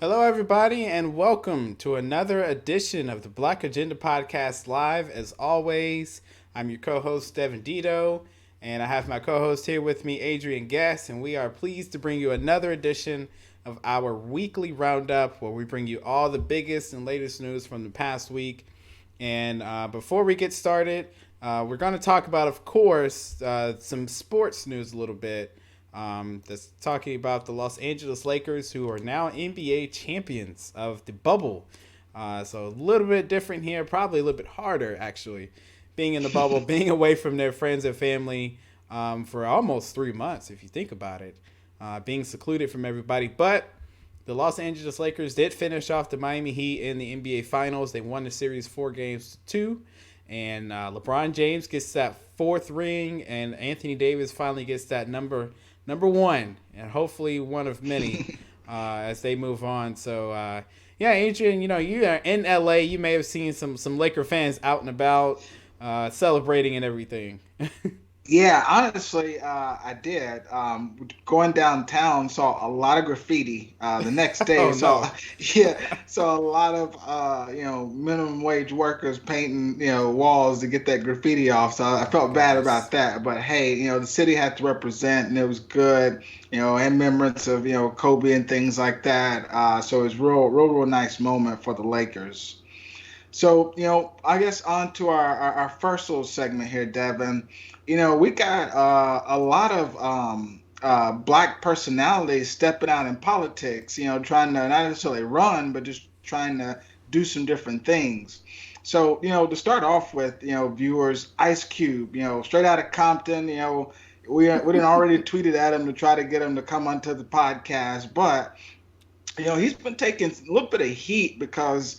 Hello, everybody, and welcome to another edition of the Black Agenda Podcast Live. As always, I'm your co-host, Devin Dito, and I have my co-host here with me, Adrian Guest, and we are pleased to bring you another edition of our weekly roundup where we bring you all the biggest and latest news from the past week. And before we get started, we're going to talk about, of course, some sports news a little bit. That's talking about the Los Angeles Lakers, who are now NBA champions of the bubble. So a little bit different here, probably a little bit harder, actually, being in the bubble, being away from their friends and family for almost 3 months, if you think about it, being secluded from everybody. But the Los Angeles Lakers did finish off the Miami Heat in the NBA Finals. They won the series 4-2. And LeBron James gets that fourth ring, and Anthony Davis finally gets that number one, and hopefully one of many as they move on. So, yeah, Adrian, you are in LA. You may have seen some Laker fans out and about celebrating and everything. Yeah, honestly, I did. Going downtown, saw a lot of graffiti. The next day, Oh, saw no. yeah, saw a lot of minimum wage workers painting walls to get that graffiti off. So I Oh, felt bad goodness. about that. But hey, the city had to represent, and it was good. In remembrance of Kobe and things like that. So it was real nice moment for the Lakers. So, I guess on to our first little segment here, Devin. We got a lot of black personalities stepping out in politics, trying to not necessarily run, but just trying to do some different things. So, to start off with, viewers, Ice Cube, straight out of Compton, we didn't already tweeted at him to try to get him to come onto the podcast, but he's been taking a little bit of heat because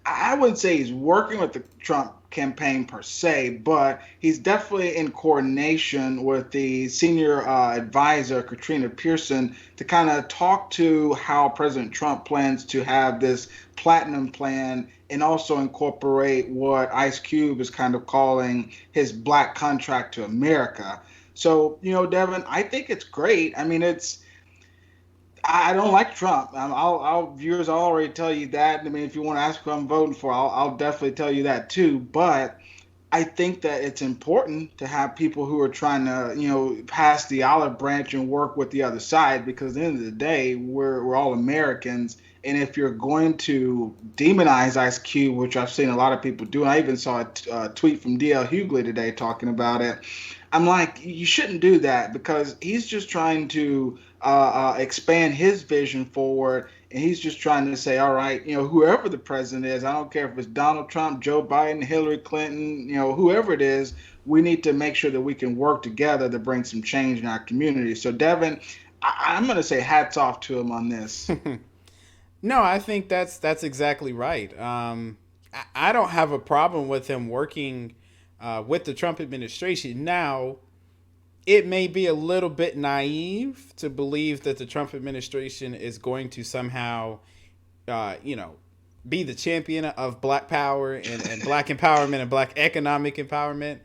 I wouldn't say he's working with the Trump campaign per se, but he's definitely in coordination with the senior advisor, Katrina Pearson, to kind of talk to how President Trump plans to have this platinum plan and also incorporate what Ice Cube is kind of calling his black contract to America. So, Devin, I think it's great. I mean, I don't like Trump. Viewers, I'll already tell you that. I mean, if you want to ask who I'm voting for, I'll definitely tell you that too. But I think that it's important to have people who are trying to, pass the olive branch and work with the other side because at the end of the day, we're all Americans. And if you're going to demonize Ice Cube, which I've seen a lot of people do, and I even saw a tweet from DL Hughley today talking about it, I'm like, you shouldn't do that because he's just trying to expand his vision forward. And he's just trying to say, all right, whoever the president is, I don't care if it's Donald Trump, Joe Biden, Hillary Clinton, whoever it is, we need to make sure that we can work together to bring some change in our community. So, Devin, I'm going to say hats off to him on this. No, I think that's exactly right. I don't have a problem with him working with the Trump administration. Now, it may be a little bit naive to believe that the Trump administration is going to somehow, uh, you know, be the champion of black power and black empowerment and black economic empowerment.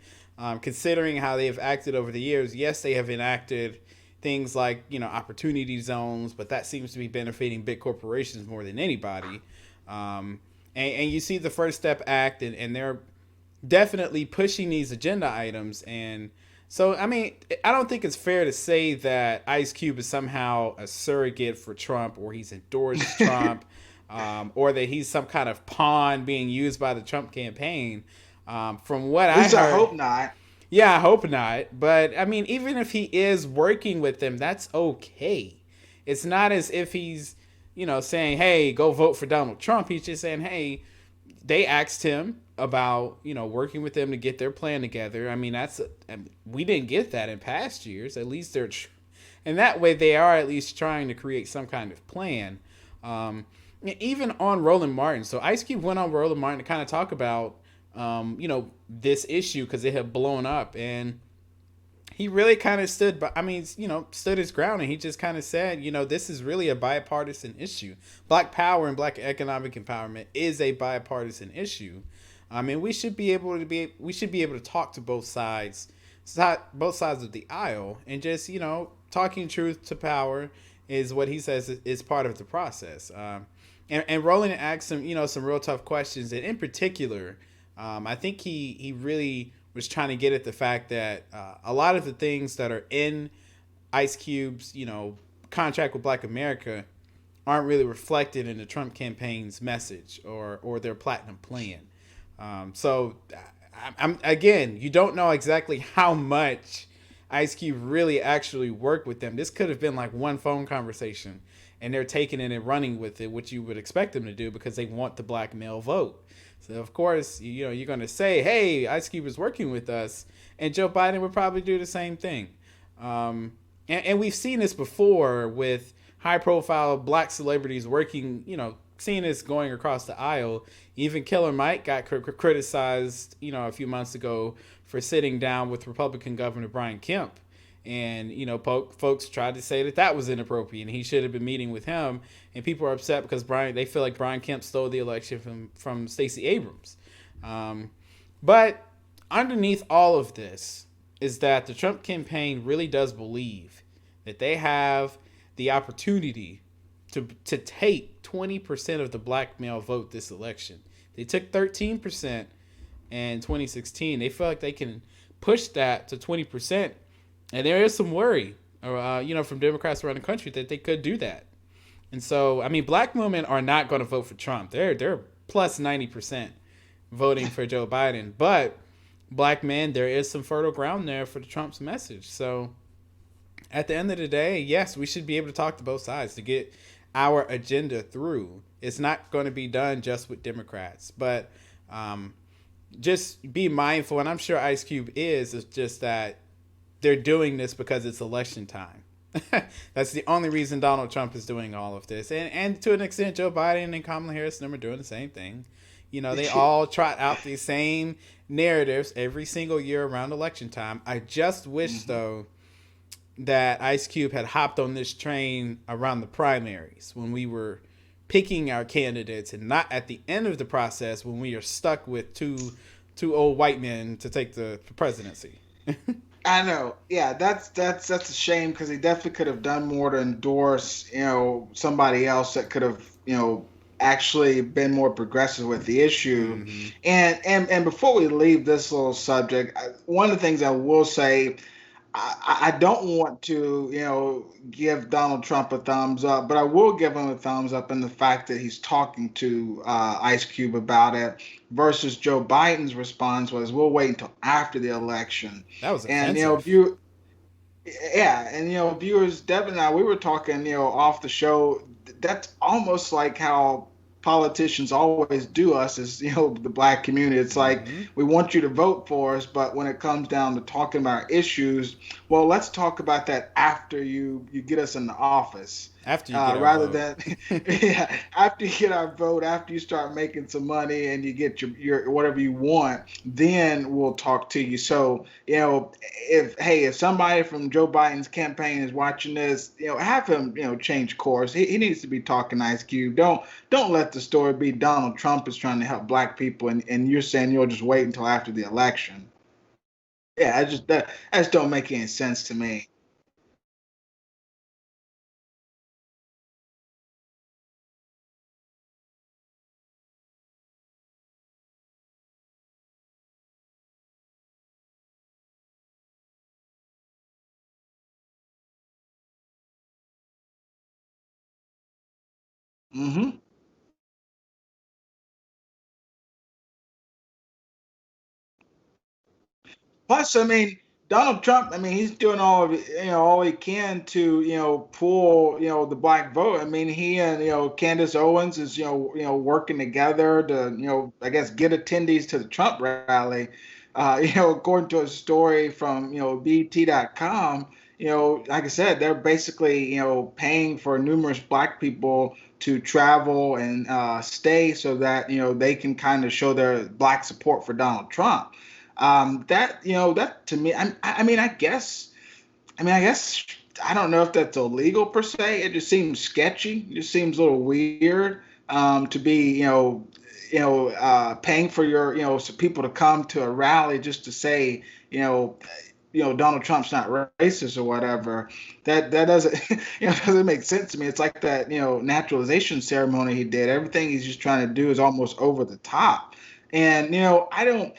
Considering how they have acted over the years, yes, they have enacted things like opportunity zones, but that seems to be benefiting big corporations more than anybody. And you see the First Step Act, and they're definitely pushing these agenda items. And so, I mean, I don't think it's fair to say that Ice Cube is somehow a surrogate for Trump, or he's endorsed Trump, or that he's some kind of pawn being used by the Trump campaign. From what At I least I heard, hope not. yeah, I hope not. But I mean, even if he is working with them, that's okay. It's not as if he's, saying, hey, go vote for Donald Trump. He's just saying, hey, they asked him about working with them to get their plan together. I mean, we didn't get that in past years. At least and that way they are at least trying to create some kind of plan. Even on Roland Martin. So Ice Cube went on Roland Martin to kind of talk about this issue because it had blown up, and he really kind of stood his ground, and he just kind of said, this is really a bipartisan issue. Black power and black economic empowerment is a bipartisan issue. I mean, we should be able to talk to both sides of the aisle, and just talking truth to power is what he says is part of the process. And Roland asked some, some real tough questions, and in particular, I think he really was trying to get at the fact that a lot of the things that are in Ice Cube's, contract with Black America aren't really reflected in the Trump campaign's message or their platinum plan. So I'm again, you don't know exactly how much Ice Cube really actually worked with them. This could have been like one phone conversation, and they're taking it and running with it, which you would expect them to do because they want the black male vote. So of course, you're going to say, "Hey, Ice Cube is working with us," and Joe Biden would probably do the same thing. And we've seen this before with high-profile black celebrities working. Seeing this going across the aisle. Even Killer Mike got criticized, a few months ago for sitting down with Republican Governor Brian Kemp. And, folks tried to say that that was inappropriate and he should have been meeting with him. And people are upset because they feel like Brian Kemp stole the election from Stacey Abrams. But underneath all of this is that the Trump campaign really does believe that they have the opportunity to take 20% of the black male vote this election. They took 13% in 2016. They feel like they can push that to 20%. And there is some worry, from Democrats around the country that they could do that. And so, black women are not going to vote for Trump. They're plus 90% voting for Joe Biden. But black men, there is some fertile ground there for the Trump's message. So at the end of the day, yes, we should be able to talk to both sides to get our agenda through. It's not going to be done just with Democrats, but just be mindful. And I'm sure Ice Cube is just that they're doing this because it's election time. That's the only reason Donald Trump is doing all of this. And to an extent, Joe Biden and Kamala Harris and them are doing the same thing. They all trot out these same narratives every single year around election time. I just wish, though, that Ice Cube had hopped on this train around the primaries when we were picking our candidates and not at the end of the process when we are stuck with two old white men to take the presidency. I know. Yeah, that's a shame because he definitely could have done more to endorse, somebody else that could have, actually been more progressive with the issue. Mm-hmm. And before we leave this little subject, one of the things I will say, I don't want to, give Donald Trump a thumbs up, but I will give him a thumbs up in the fact that he's talking to Ice Cube about it versus Joe Biden's response was, we'll wait until after the election. That was And, offensive. yeah, and viewers, Devin and I, we were talking, off the show. That's almost like how politicians always do us as the black community. It's like Mm-hmm. we want you to vote for us, but when it comes down to talking about issues, well, let's talk about that after you get us in the office. After you get our Rather vote. than yeah, after you get our vote, after you start making some money and you get your whatever you want, then we'll talk to you. So if somebody from Joe Biden's campaign is watching this, have him change course. He needs to be talking Ice Cube. Don't let the story be Donald Trump is trying to help black people and you're saying you'll just wait until after the election. Yeah, that just don't make any sense to me. Hmm. Plus, Donald Trump. He's doing all of all he can to pull the black vote. He and Candace Owens is working together to I guess get attendees to the Trump rally. According to a story from BT.com, like I said, they're basically paying for numerous black people to travel and stay so that they can kind of show their black support for Donald Trump. That to me, I guess I don't know if that's illegal per se. It just seems sketchy. It just seems a little weird to be paying for your some people to come to a rally just to say Donald Trump's not racist or whatever. That doesn't doesn't make sense to me. It's like that naturalization ceremony he did. Everything he's just trying to do is almost over the top. And I don't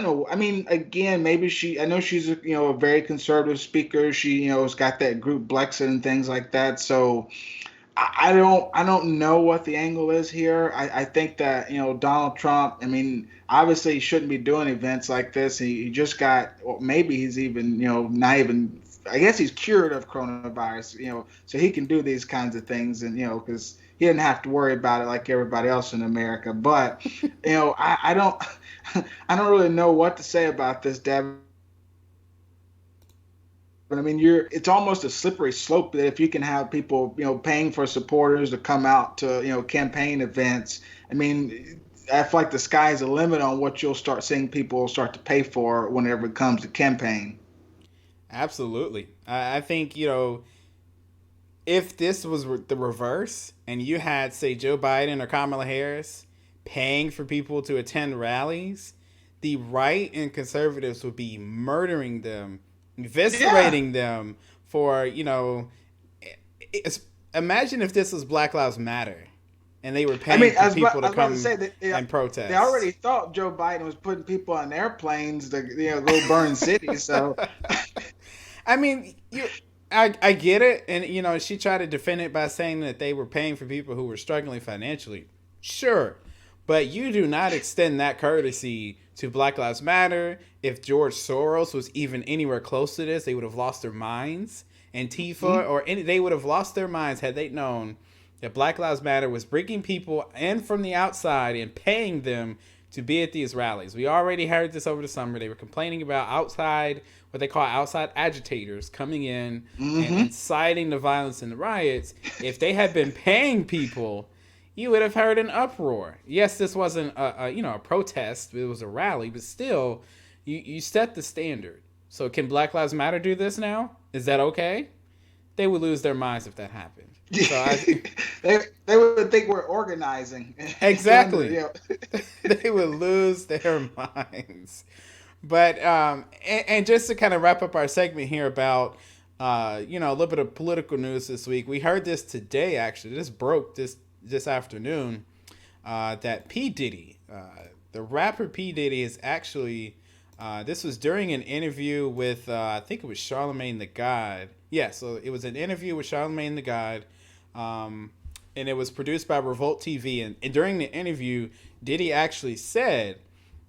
know. I mean, again, maybe I know she's a very conservative speaker. She has got that group Blexit and things like that. So I don't know what the angle is here. I think that Donald Trump. I mean, obviously he shouldn't be doing events like this. He just got. Well, maybe he's even not even. I guess he's cured of coronavirus. So he can do these kinds of things, and because he didn't have to worry about it like everybody else in America. But I don't. I don't really know what to say about this, Devin. But I mean, it's almost a slippery slope that if you can have people, paying for supporters to come out to, campaign events. I mean, I feel like the sky's the limit on what you'll start seeing people start to pay for whenever it comes to campaign. Absolutely. I think, if this was the reverse and you had, say, Joe Biden or Kamala Harris paying for people to attend rallies, the right and conservatives would be murdering them, Yeah. eviscerating them for, imagine if this was Black Lives Matter and they were I paying mean, for people I to was about to come say that and they already protest. thought Joe Biden was putting people on airplanes to, go burn cities. So, I mean, I get it, and she tried to defend it by saying that they were paying for people who were struggling financially. Sure, but you do not extend that courtesy to Black Lives Matter. If George Soros was even anywhere close to this, they would have lost their minds. Antifa mhm. or any, they would have lost their minds had they known that Black Lives Matter was bringing people in from the outside and paying them to be at these rallies. We already heard this over the summer. They were complaining about outside, what they call outside agitators, coming in and Mhm. inciting the violence and the riots. If they had been paying people, you would have heard an uproar. Yes, this wasn't a protest; it was a rally, but still, you set the standard. So can Black Lives Matter do this now? Is that okay? They would lose their minds if that happened. So I they would think we're organizing. exactly. They would lose their minds. But and just to kind of wrap up our segment here about a little bit of political news this week. We heard this today actually. This broke this afternoon that P Diddy, the rapper P Diddy, is actually this was during an interview with I think it was Charlemagne the God. Yeah, so it was an interview with Charlemagne the God. Um, and it was produced by Revolt TV. And during the interview, Diddy actually said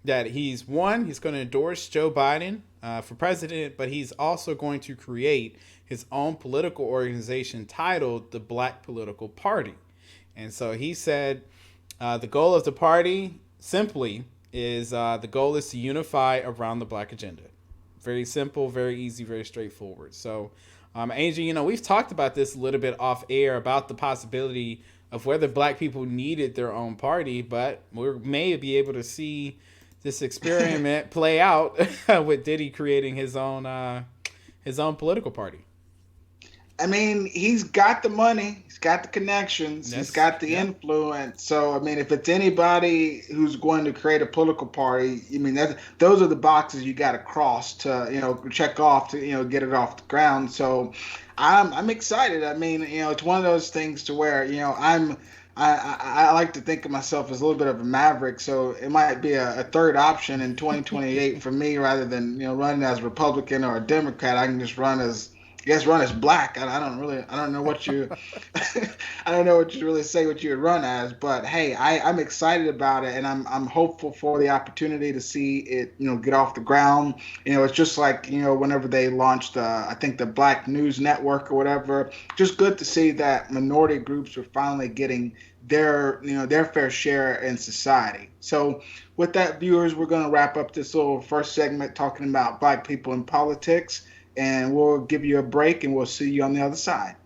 that he's going to endorse Joe Biden for president, but he's also going to create his own political organization titled the Black Political Party. And so he said the goal of the party simply is the goal is to unify around the black agenda. Very simple, very easy, very straightforward. So, Angel, we've talked about this a little bit off air about the possibility of whether black people needed their own party, but we may be able to see this experiment play out with Diddy creating his own political party. I mean, he's got the money, he's got the connections, he's That's got the yeah. influence. So, I mean, if it's anybody who's going to create a political party, I mean, those are the boxes you got to cross to, check off to, get it off the ground. So, I'm excited. I mean, it's one of those things to where, I like to think of myself as a little bit of a maverick, so it might be a third option in 2028 for me rather than running as a Republican or a Democrat. I can just run as black. I don't know what you, I don't know what you really say what you would run as, but hey, I'm excited about it, and I'm hopeful for the opportunity to see it, get off the ground. It's just like whenever they launched, I think the Black News Network or whatever. Just good to see that minority groups are finally getting their fair share in society. So with that, viewers, we're going to wrap up this little first segment talking about black people in politics, and we'll give you a break and we'll see you on the other side.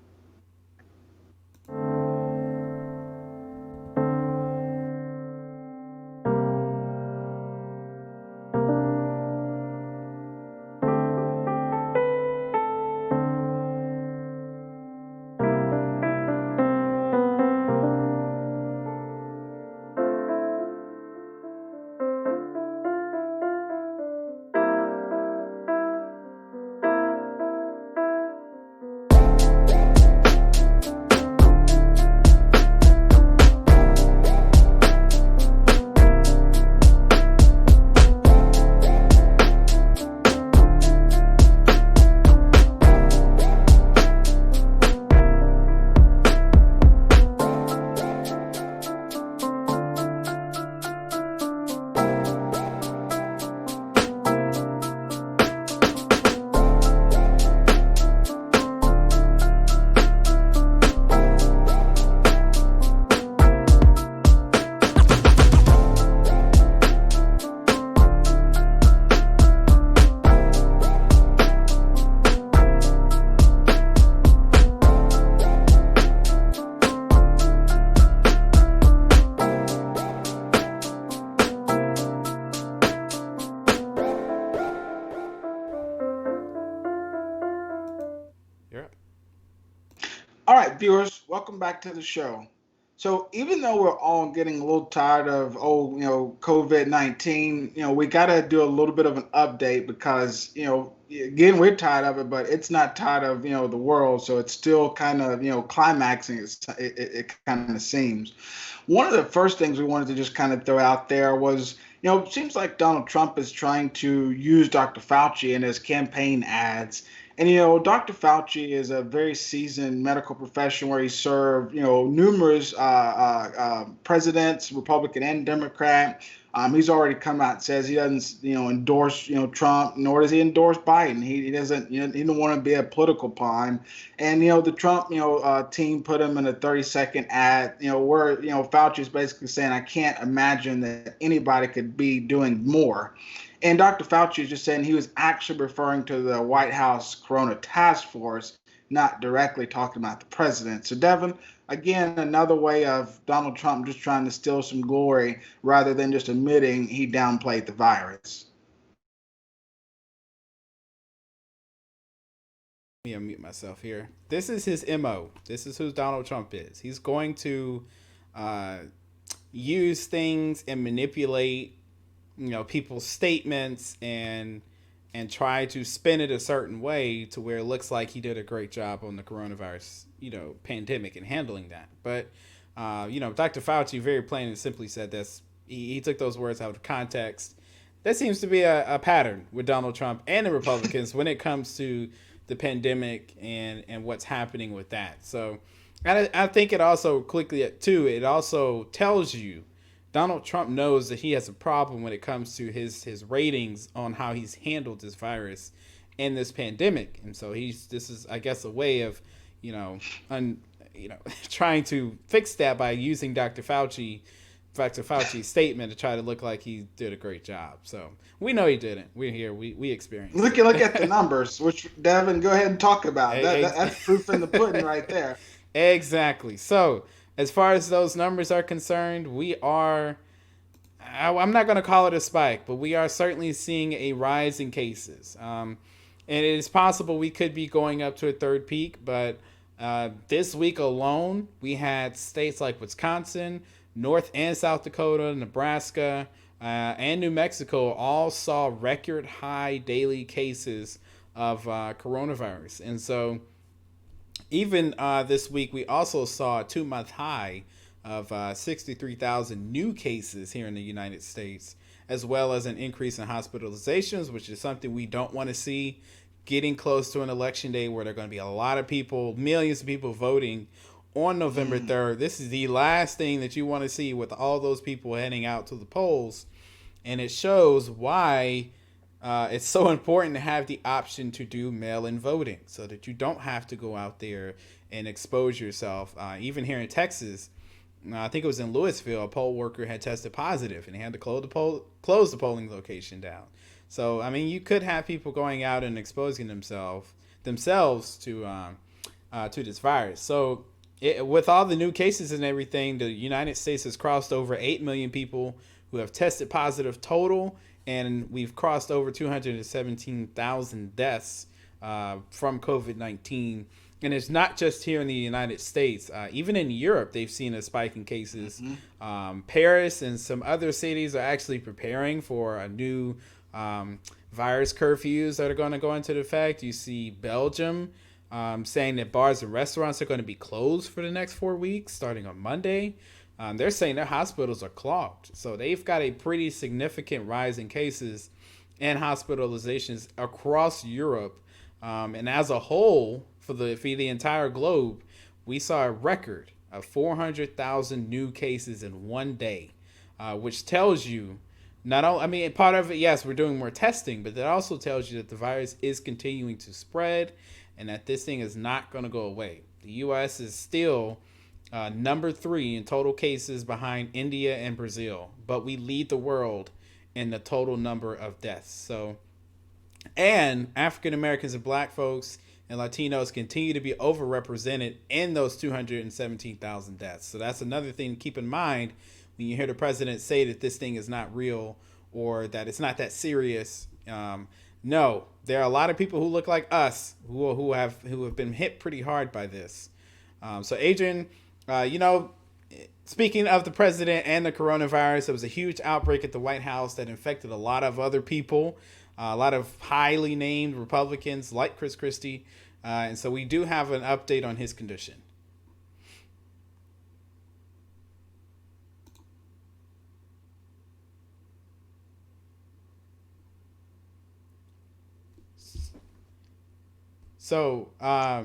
viewers, welcome back to the show. So, even though we're all getting a little tired of, COVID-19, we got to do a little bit of an update because, again, we're tired of it, but it's not tired of, the world. So, it's still kind of, climaxing, it kind of seems. One of the first things we wanted to just kind of throw out there was, it seems like Donald Trump is trying to use Dr. Fauci in his campaign ads. And Dr. Fauci is a very seasoned medical professional where he served numerous presidents, Republican and Democrat. He's already come out and says he doesn't endorse Trump, nor does he endorse Biden. He doesn't he don't want to be a political pawn. And the Trump team put him in a 30-second ad where Fauci is basically saying, I can't imagine that anybody could be doing more. And Dr. Fauci is just saying he was actually referring to the White House Corona Task Force, not directly talking about the president. So, Devin, again, another way of Donald Trump just trying to steal some glory rather than just admitting he downplayed the virus. Let me unmute myself here. This is his MO. This is who Donald Trump is. He's going to use things and manipulate people's statements and try to spin it a certain way to where it looks like he did a great job on the coronavirus pandemic and handling that. But Dr. Fauci very plain and simply said this. He took those words out of context. That seems to be a pattern with Donald Trump and the Republicans when it comes to the pandemic and what's happening with that. So I think it also quickly too, it also tells you Donald Trump knows that he has a problem when it comes to his ratings on how he's handled this virus and this pandemic. And so this is, I guess, a way of, trying to fix that by using Dr. Fauci's statement to try to look like he did a great job. So we know he didn't. We're here. We experienced. Look at the numbers, which Devin, go ahead and talk about. That's proof in the pudding right there. Exactly. So as far as those numbers are concerned, I'm not going to call it a spike, but we are certainly seeing a rise in cases. And it is possible we could be going up to a third peak, but this week alone, we had states like Wisconsin, North and South Dakota, Nebraska, and New Mexico all saw record high daily cases of coronavirus. And so even this week, we also saw a 2-month high of 63,000 new cases here in the United States, as well as an increase in hospitalizations, which is something we don't want to see. Getting close to an election day where there are going to be a lot of people, millions of people voting on November 3rd. This is the last thing that you want to see with all those people heading out to the polls. And it shows why it's so important to have the option to do mail-in voting so that you don't have to go out there and expose yourself. Even here in Texas, I think it was in Louisville, a poll worker had tested positive and he had to close the polling location down. So, I mean, you could have people going out and exposing themselves to this virus. So, with all the new cases and everything, the United States has crossed over 8 million people who have tested positive total, and we've crossed over 217,000 deaths from COVID-19. And it's not just here in the United States. Even in Europe, they've seen a spike in cases. Paris and some other cities are actually preparing for a new virus curfews that are going to go into effect. You see Belgium saying that bars and restaurants are going to be closed for the next 4 weeks, starting on Monday. They're saying their hospitals are clogged. So they've got a pretty significant rise in cases and hospitalizations across Europe. And as a whole, for the entire globe, we saw a record of 400,000 new cases in one day, which tells you not only, I mean, part of it, yes, we're doing more testing, but that also tells you that the virus is continuing to spread and that this thing is not going to go away. The U.S. is still number 3 in total cases behind India and Brazil, but we lead the world in the total number of deaths. So, and African Americans and Black folks and Latinos continue to be overrepresented in those 217,000 deaths. So that's another thing to keep in mind when you hear the president say that this thing is not real or that it's not that serious. No, there are a lot of people who look like us who have been hit pretty hard by this. So Adrian, you know, speaking of the president and the coronavirus, there was a huge outbreak at the White House that infected a lot of other people, a lot of highly named Republicans like Chris Christie. And so we do have an update on his condition. So, Yeah,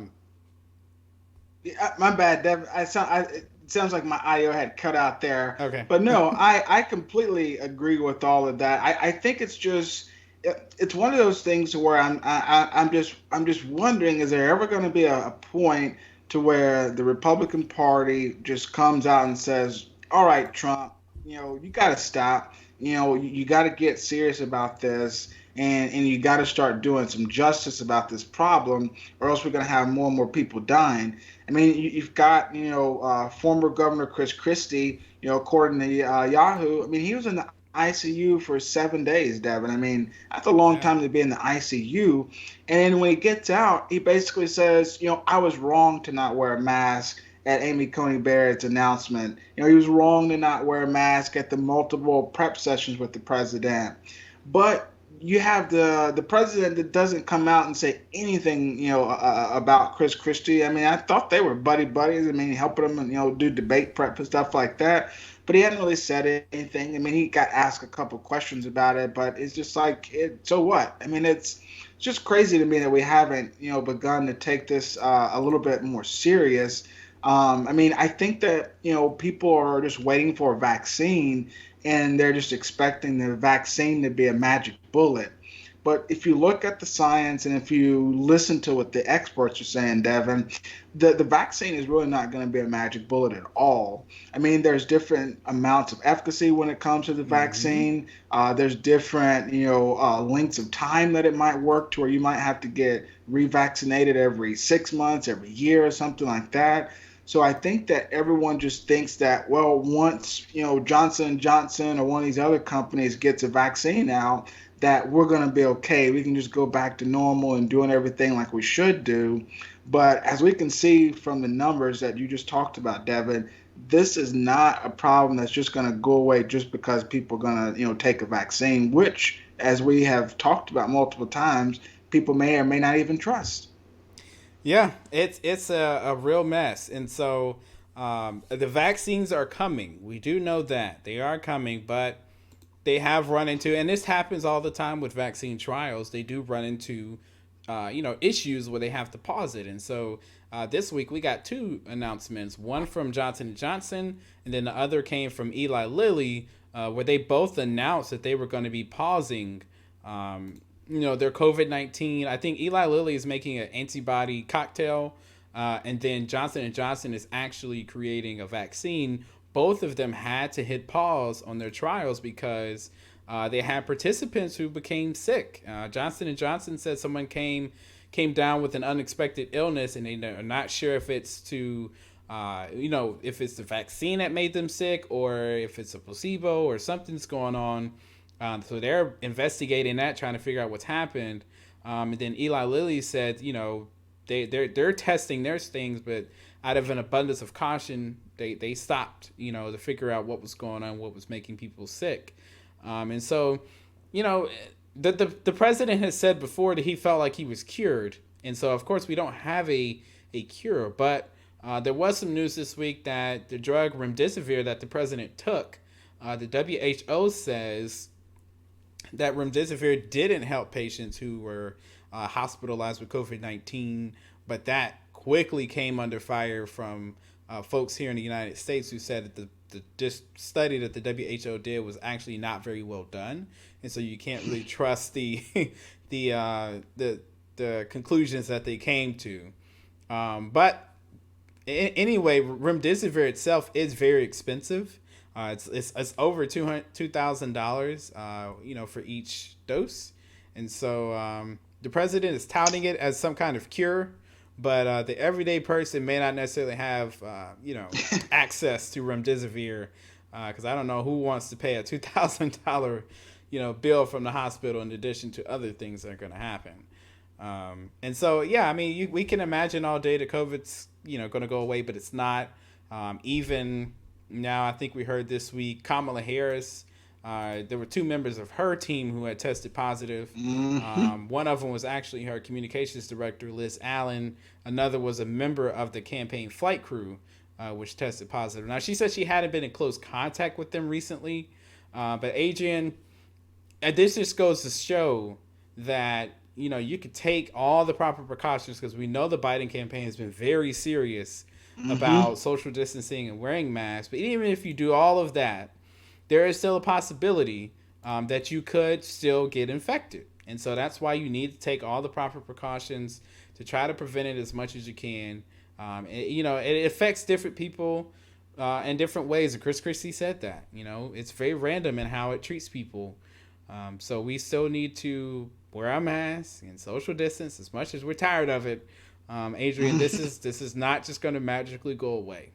my bad, Dev. It sounds like my audio had cut out there. okay. But no, I completely agree with all of that. I think it's just it's one of those things where I'm just wondering, is there ever going to be a point to where the Republican Party just comes out and says, "All right, Trump, you got to stop. You got to get serious about this." And you got to start doing some justice about this problem, or else we're going to have more and more people dying. I mean, you've got former Governor Chris Christie, according to Yahoo. I mean, he was in the ICU for 7 days, Devin. I mean, that's a long Yeah. time to be in the ICU. And then when he gets out, he basically says, I was wrong to not wear a mask at Amy Coney Barrett's announcement. He was wrong to not wear a mask at the multiple prep sessions with the president. But you have the president that doesn't come out and say anything, about Chris Christie. I mean, I thought they were buddy buddies. I mean, helping him, do debate prep and stuff like that. But he hadn't really said anything. I mean, he got asked a couple questions about it, but it's just like, so what? I mean, it's just crazy to me that we haven't, begun to take this a little bit more serious. I mean, I think that, people are just waiting for a vaccine and they're just expecting the vaccine to be a magic bullet. But if you look at the science and if you listen to what the experts are saying, Devin, the vaccine is really not going to be a magic bullet at all. I mean, there's different amounts of efficacy when it comes to the Mm-hmm. vaccine. There's different, lengths of time that it might work to where you might have to get revaccinated every 6 months, every year, or something like that. So I think that everyone just thinks that, well, once Johnson and Johnson or one of these other companies gets a vaccine out, that we're going to be okay. We can just go back to normal and doing everything like we should do. But as we can see from the numbers that you just talked about, Devin, this is not a problem that's just going to go away just because people are going to take a vaccine, which, as we have talked about multiple times, people may or may not even trust. Yeah, it's a real mess, and so the vaccines are coming. We do know that they are coming, but they have run into, and this happens all the time with vaccine trials. They do run into, issues where they have to pause it, and so this week we got two announcements. One from Johnson and Johnson, and then the other came from Eli Lilly, where they both announced that they were going to be pausing. Their COVID-19. I think Eli Lilly is making an antibody cocktail, and then Johnson and Johnson is actually creating a vaccine. Both of them had to hit pause on their trials because they had participants who became sick. Johnson and Johnson said someone came down with an unexpected illness, and they are not sure if it's if it's the vaccine that made them sick or if it's a placebo or something's going on. So they're investigating that, trying to figure out what's happened. And then Eli Lilly said, they're testing their things, but out of an abundance of caution, they stopped, to figure out what was going on, what was making people sick. And so, you know, the president has said before that he felt like he was cured, and so of course we don't have a cure, but there was some news this week that the drug remdesivir that the president took, the WHO says that remdesivir didn't help patients who were hospitalized with COVID-19, but that quickly came under fire from folks here in the United States who said that the study that the WHO did was actually not very well done, and so you can't really trust the the conclusions that they came to. But anyway, remdesivir itself is very expensive. It's over $2,000, for each dose, and so the president is touting it as some kind of cure, but the everyday person may not necessarily have access to remdesivir, because I don't know who wants to pay a $2,000 bill from the hospital in addition to other things that are going to happen. And so, yeah, I mean, we can imagine all day that COVID's, going to go away, but it's not. Even now, I think we heard this week, Kamala Harris, there were two members of her team who had tested positive. Hmm. One of them was actually her communications director, Liz Allen. Another was a member of the campaign flight crew, which tested positive. Now, she said she hadn't been in close contact with them recently, but Adrian, and this just goes to show that you could take all the proper precautions, because we know the Biden campaign has been very serious Hmm. about social distancing and wearing masks. But even if you do all of that, there is still a possibility that you could still get infected. And so that's why you need to take all the proper precautions to try to prevent it as much as you can. It affects different people in different ways. And Chris Christie said that. It's very random in how it treats people. So we still need to wear our masks and social distance as much as we're tired of it. Adrian, this is not just going to magically go away.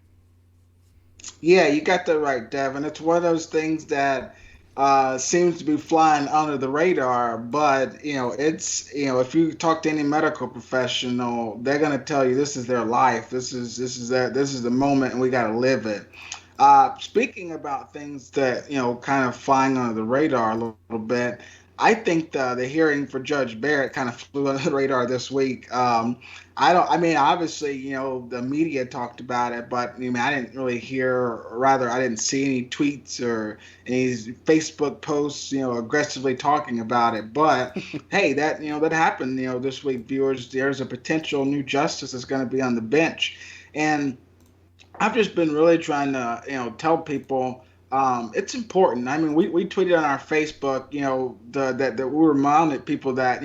Yeah, you got that right, Devin. It's one of those things that seems to be flying under the radar, but it's if you talk to any medical professional, they're gonna tell you this is their life. This is the moment, and we got to live it. Speaking about things that kind of flying under the radar a little bit, I think the hearing for Judge Barrett kind of flew under the radar this week. I don't. I mean, obviously, the media talked about it, but I mean, I didn't really hear, or rather, I didn't see any tweets or any Facebook posts, aggressively talking about it. But hey, that happened, this week, viewers. There's a potential new justice that's going to be on the bench, and I've just been really trying to, tell people it's important. I mean, we tweeted on our Facebook, that we reminded people that,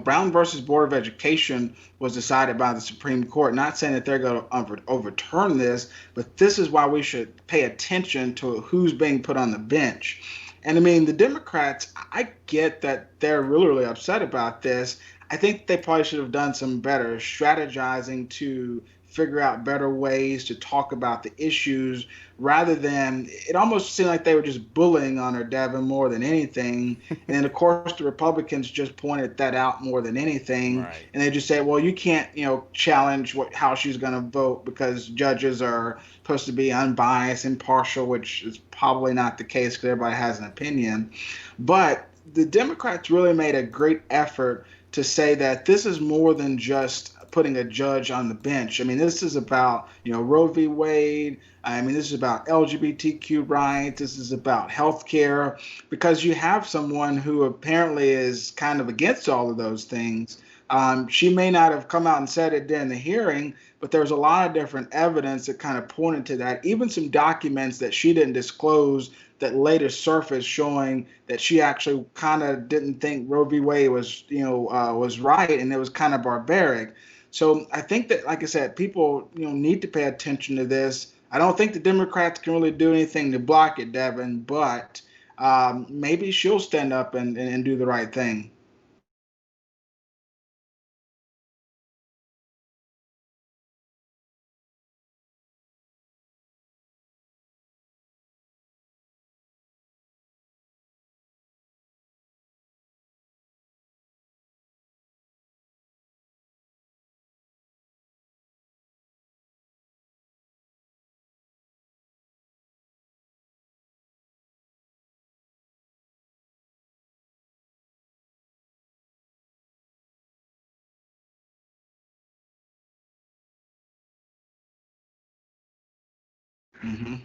Brown versus Board of Education was decided by the Supreme Court. Not saying that they're going to overturn this, but this is why we should pay attention to who's being put on the bench. And I mean, the Democrats, I get that they're really, really upset about this. I think they probably should have done some better strategizing to figure out better ways to talk about the issues rather than it almost seemed like they were just bullying on her, Devin, more than anything. And then, of course, the Republicans just pointed that out more than anything. Right. And they just say, well, you can't, challenge how she's going to vote because judges are supposed to be unbiased, impartial, which is probably not the case because everybody has an opinion. But the Democrats really made a great effort to say that this is more than just putting a judge on the bench. I mean, this is about, Roe v. Wade. I mean, this is about LGBTQ rights. This is about healthcare because you have someone who apparently is kind of against all of those things. She may not have come out and said it during the hearing, but there's a lot of different evidence that kind of pointed to that. Even some documents that she didn't disclose that later surfaced showing that she actually kind of didn't think Roe v. Wade was, was right, and it was kind of barbaric. So I think that, like I said, people need to pay attention to this. I don't think the Democrats can really do anything to block it, Devin, but maybe she'll stand up and do the right thing. Hmm.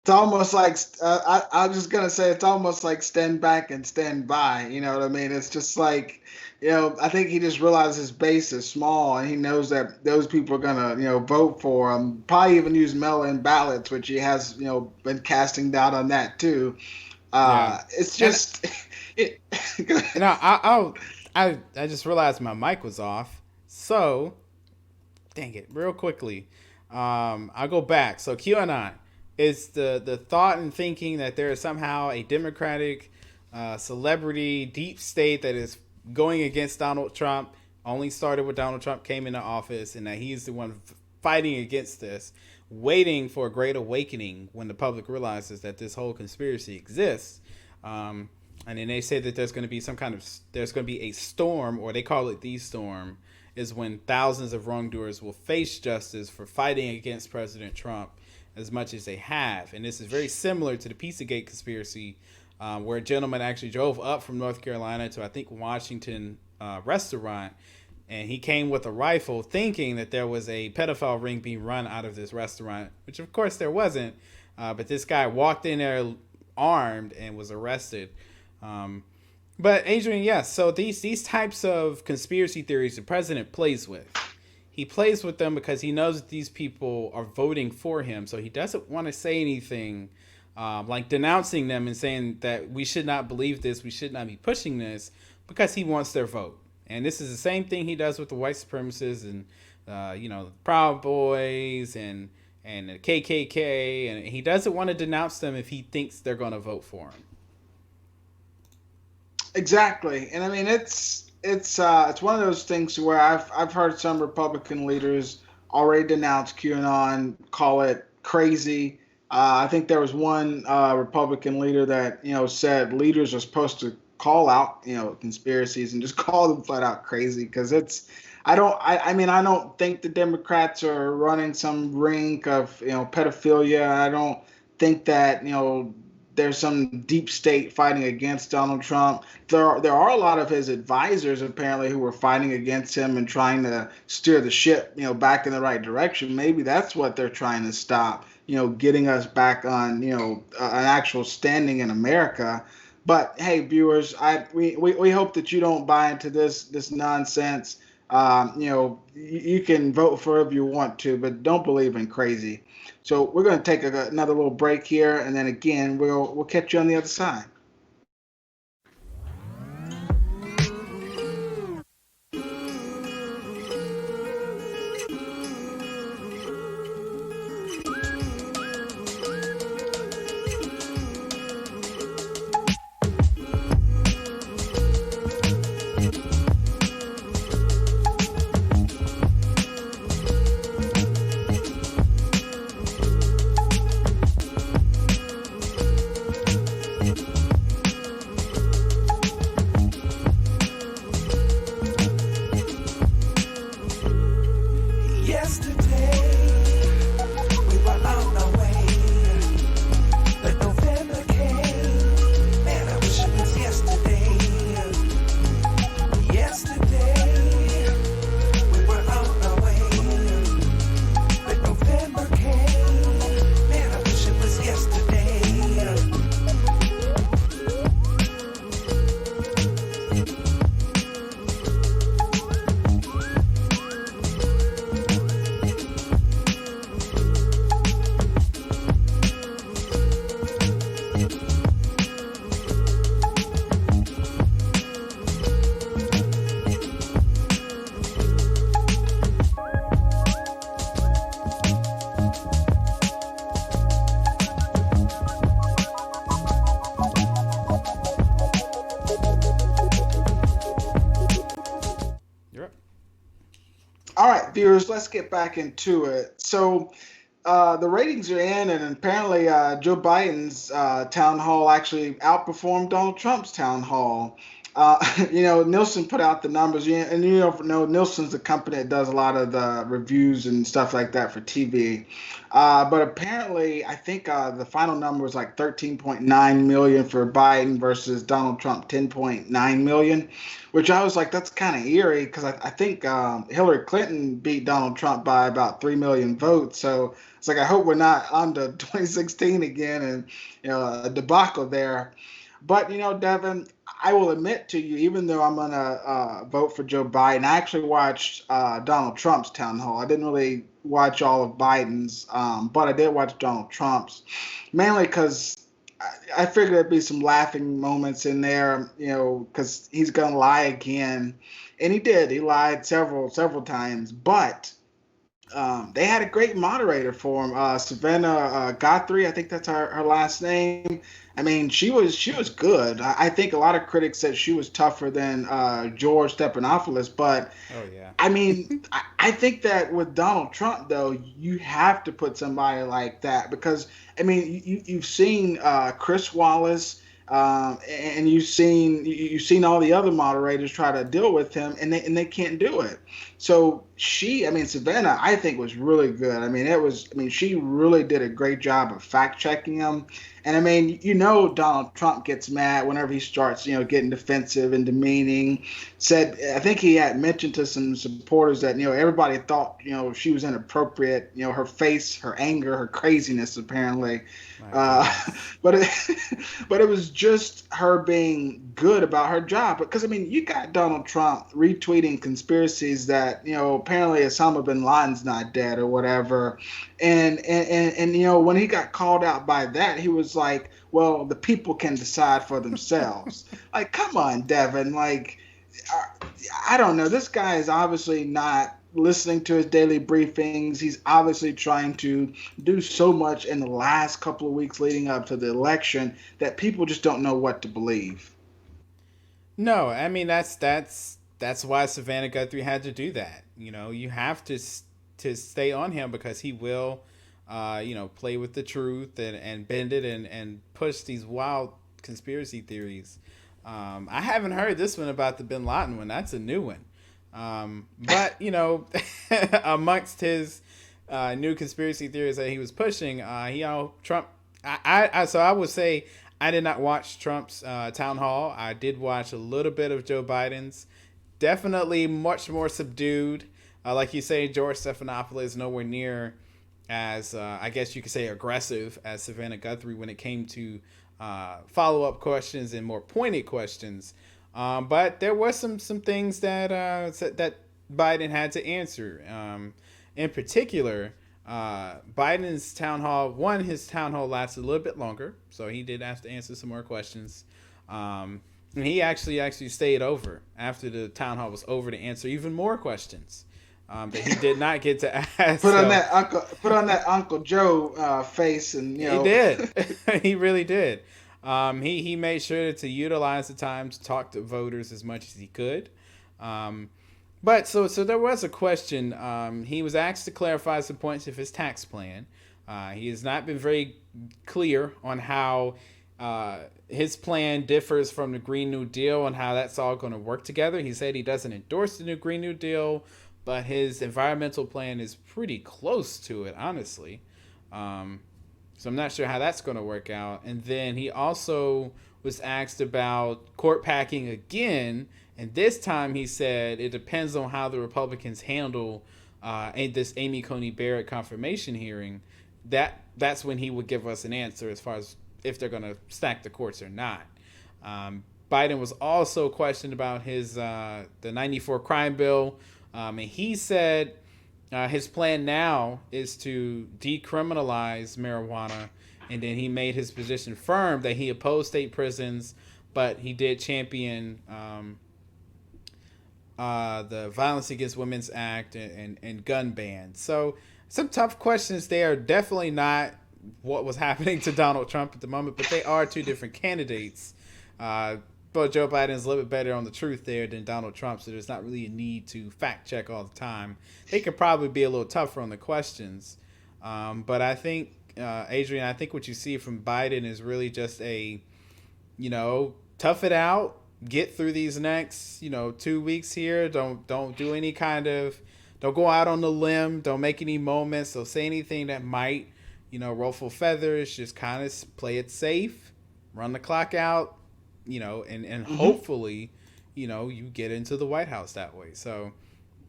It's almost like I'm just gonna say it's almost like stand back and stand by. You know what I mean? It's just like, I think he just realizes his base is small, and he knows that those people are gonna, vote for him. Probably even use mail-in ballots, which he has, been casting doubt on that too. Yeah, It's and just, it, I just realized my mic was off. So dang it, real quickly. I'll go back. So QAnon is the thought and thinking that there is somehow a Democratic celebrity deep state that is going against Donald Trump. Only started when Donald Trump came into office, and that he's the one fighting against this, waiting for a great awakening when the public realizes that this whole conspiracy exists. And then they say that there's going to be there's going to be a storm, or they call it the storm, is when thousands of wrongdoers will face justice for fighting against President Trump as much as they have. And this is very similar to the Pizzagate conspiracy, where a gentleman actually drove up from North Carolina to, I think, Washington restaurant, and he came with a rifle thinking that there was a pedophile ring being run out of this restaurant, which of course there wasn't. But this guy walked in there armed and was arrested. But Adrian, yes. So these types of conspiracy theories the president plays with. He plays with them because he knows that these people are voting for him. So he doesn't want to say anything like denouncing them and saying that we should not believe this, we should not be pushing this, because he wants their vote. And this is the same thing he does with the white supremacists and the Proud Boys and the KKK. And he doesn't want to denounce them if he thinks they're going to vote for him. exactly. And I mean, it's one of those things where I've heard some Republican leaders already denounce QAnon, call it crazy. I think there was one Republican leader that said leaders are supposed to call out conspiracies and just call them flat out crazy, because it's I mean, I don't think the Democrats are running some ring of pedophilia. I don't think that there's some deep state fighting against Donald Trump. There are a lot of his advisors apparently who were fighting against him and trying to steer the ship back in the right direction. Maybe that's what they're trying to stop. Getting us back on an actual standing in America. But hey, viewers, we hope that you don't buy into this nonsense. You can vote for whoever you want to, but don't believe in crazy. So we're going to take another little break here, and then again we'll catch you on the other side. All right, viewers, let's get back into it. So, the ratings are in, and apparently Joe Biden's town hall actually outperformed Donald Trump's town hall. Nielsen put out the numbers, and Nielsen's the company that does a lot of the reviews and stuff like that for TV. But apparently, I think the final number was like 13.9 million for Biden versus Donald Trump 10.9 million, which I was like, that's kind of eerie because I think Hillary Clinton beat Donald Trump by about 3 million votes. So it's like I hope we're not on to 2016 again and a debacle there. But Devin, I will admit to you, even though I'm gonna vote for Joe Biden, I actually watched Donald Trump's town hall. I didn't really watch all of Biden's, but I did watch Donald Trump's, mainly because I figured there'd be some laughing moments in there, because he's gonna lie again, and he did. He lied several times, but they had a great moderator for him, Savannah Guthrie. I think that's her last name. I mean, she was good. I think a lot of critics said she was tougher than George Stephanopoulos, but Oh yeah. I mean, I think that with Donald Trump though, you have to put somebody like that because I mean, you've seen Chris Wallace. And you've seen all the other moderators try to deal with him, and they can't do it. So I mean, Savannah, I think was really good. I mean, she really did a great job of fact checking him. And I mean, Donald Trump gets mad whenever he starts, getting defensive and demeaning. I think he had mentioned to some supporters that, everybody thought, she was inappropriate, her face, her anger, her craziness, apparently. My Uh, goodness. but it, but it was just her being good about her job. Because I mean, you got Donald Trump retweeting conspiracies that apparently Osama bin Laden's not dead or whatever, and when he got called out by that, he was like, "Well, the people can decide for themselves." Like, come on, Devin. Like, I don't know. This guy is obviously not listening to his daily briefings. He's obviously trying to do so much in the last couple of weeks leading up to the election that people just don't know what to believe. No, I mean that's why Savannah Guthrie had to do that. You have to stay on him because he will, play with the truth and bend it and push these wild conspiracy theories. I haven't heard this one about the Bin Laden one. That's a new one. But amongst his new conspiracy theories that he was pushing, Trump. So I would say I did not watch Trump's town hall. I did watch a little bit of Joe Biden's. Definitely much more subdued. Like you say, George Stephanopoulos is nowhere near as I guess you could say aggressive as Savannah Guthrie when it came to follow up questions and more pointed questions. But there was some things that Biden had to answer. In particular, his town hall lasted a little bit longer, so he did have to answer some more questions. And he actually stayed over after the town hall was over to answer even more questions that he did not get to ask. So Put on that Uncle Joe face, and he did. He really did. He made sure to utilize the time to talk to voters as much as he could. But so there was a question. He was asked to clarify some points of his tax plan. He has not been very clear on how his plan differs from the Green New Deal and how that's all going to work together. He said he doesn't endorse the new Green New Deal, but his environmental plan is pretty close to it, honestly. So I'm not sure how that's going to work out. And then he also was asked about court packing again. And this time he said it depends on how the Republicans handle this Amy Coney Barrett confirmation hearing. That's when he would give us an answer as far as if they're going to stack the courts or not. Biden was also questioned about the 94 crime bill. And he said his plan now is to decriminalize marijuana, and then he made his position firm that he opposed state prisons, but he did champion the Violence Against Women's Act and gun bans. So some tough questions there. Definitely not what was happening to Donald Trump at the moment, but they are two different candidates. But Joe Biden is a little bit better on the truth there than Donald Trump, so there's not really a need to fact check all the time. They could probably be a little tougher on the questions. But I think, Adrian, I think what you see from Biden is really just tough it out, get through these next 2 weeks here. Don't do any kind of, don't go out on the limb. Don't make any moments. Don't say anything that might ruffle feathers. Just kind of play it safe, run the clock out, and Hmm. hopefully, you get into the White House that way. So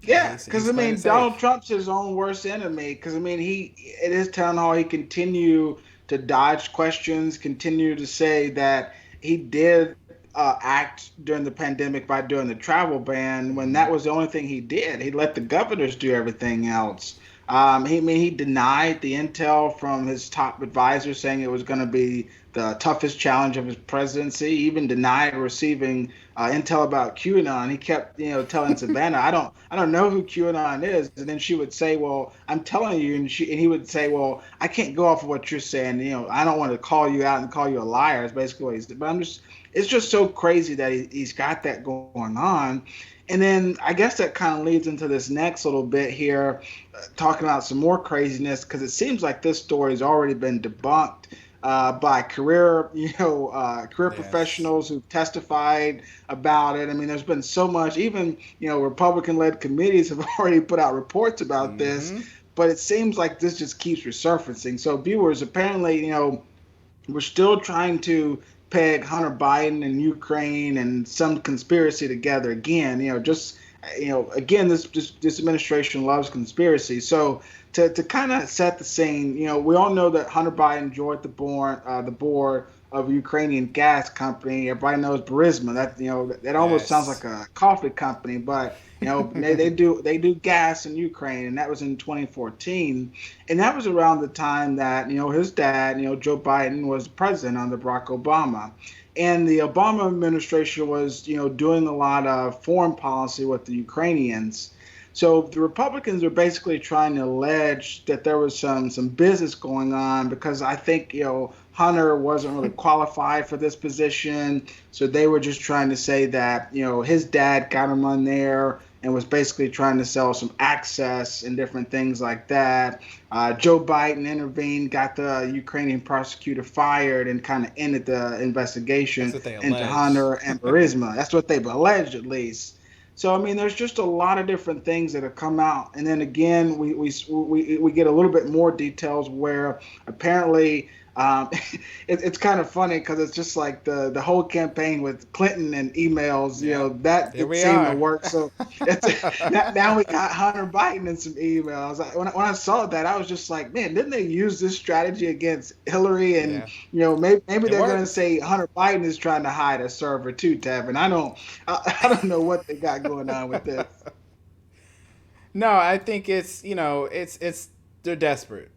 Yeah, because he's I playing it mean, Donald safe. Trump's his own worst enemy. Because I mean, he at his town hall, he continued to dodge questions, continue to say that he did act during the pandemic by doing the travel ban when Hmm. that was the only thing he did. He let the governors do everything else. I mean, he denied the intel from his top advisor, saying it was going to be the toughest challenge of his presidency. He even denied receiving intel about QAnon. He kept, telling Savannah, I don't know who QAnon is. And then she would say, well, I'm telling you. And he would say, well, I can't go off of what you're saying. I don't want to call you out and call you a liar. Is basically what he's. But it's just so crazy that he's got that going on. And then I guess that kind of leads into this next little bit here, talking about some more craziness because it seems like this story has already been debunked by career Yes. professionals who testified about it. I mean, there's been so much. Even Republican-led committees have already put out reports about this, Hmm. but it seems like this just keeps resurfacing. So viewers, apparently, we're still trying to peg Hunter Biden and Ukraine and some conspiracy together again. Again, this administration loves conspiracy. So to kind of set the scene, we all know that Hunter Biden joined the board of a Ukrainian gas company. Everybody knows Burisma. That almost sounds like Yes. a coffee company, but they do gas in Ukraine, and that was in 2014. And that was around the time that his dad, Joe Biden, was president under Barack Obama, and the Obama administration was doing a lot of foreign policy with the Ukrainians. So the Republicans are basically trying to allege that there was some business going on because I think Hunter wasn't really qualified for this position, so they were just trying to say that his dad got him on there and was basically trying to sell some access and different things like that. Joe Biden intervened, got the Ukrainian prosecutor fired, and kind of ended the That's investigation what they into allege. Hunter and Burisma. That's what they've alleged, at least. So I mean, there's just a lot of different things that have come out, and then again, we get a little bit more details where apparently it's kind of funny because it's just like the whole campaign with Clinton and emails, Yep. that There didn't we seem to are. work. So it's, now we got Hunter Biden and some emails. When I saw that, I was just like, man, didn't they use this strategy against Hillary? And Yeah. maybe It they're going to worked. say Hunter Biden is trying to hide a server too, Tevin. I don't know what they got going on with this. No, I think it's they're desperate.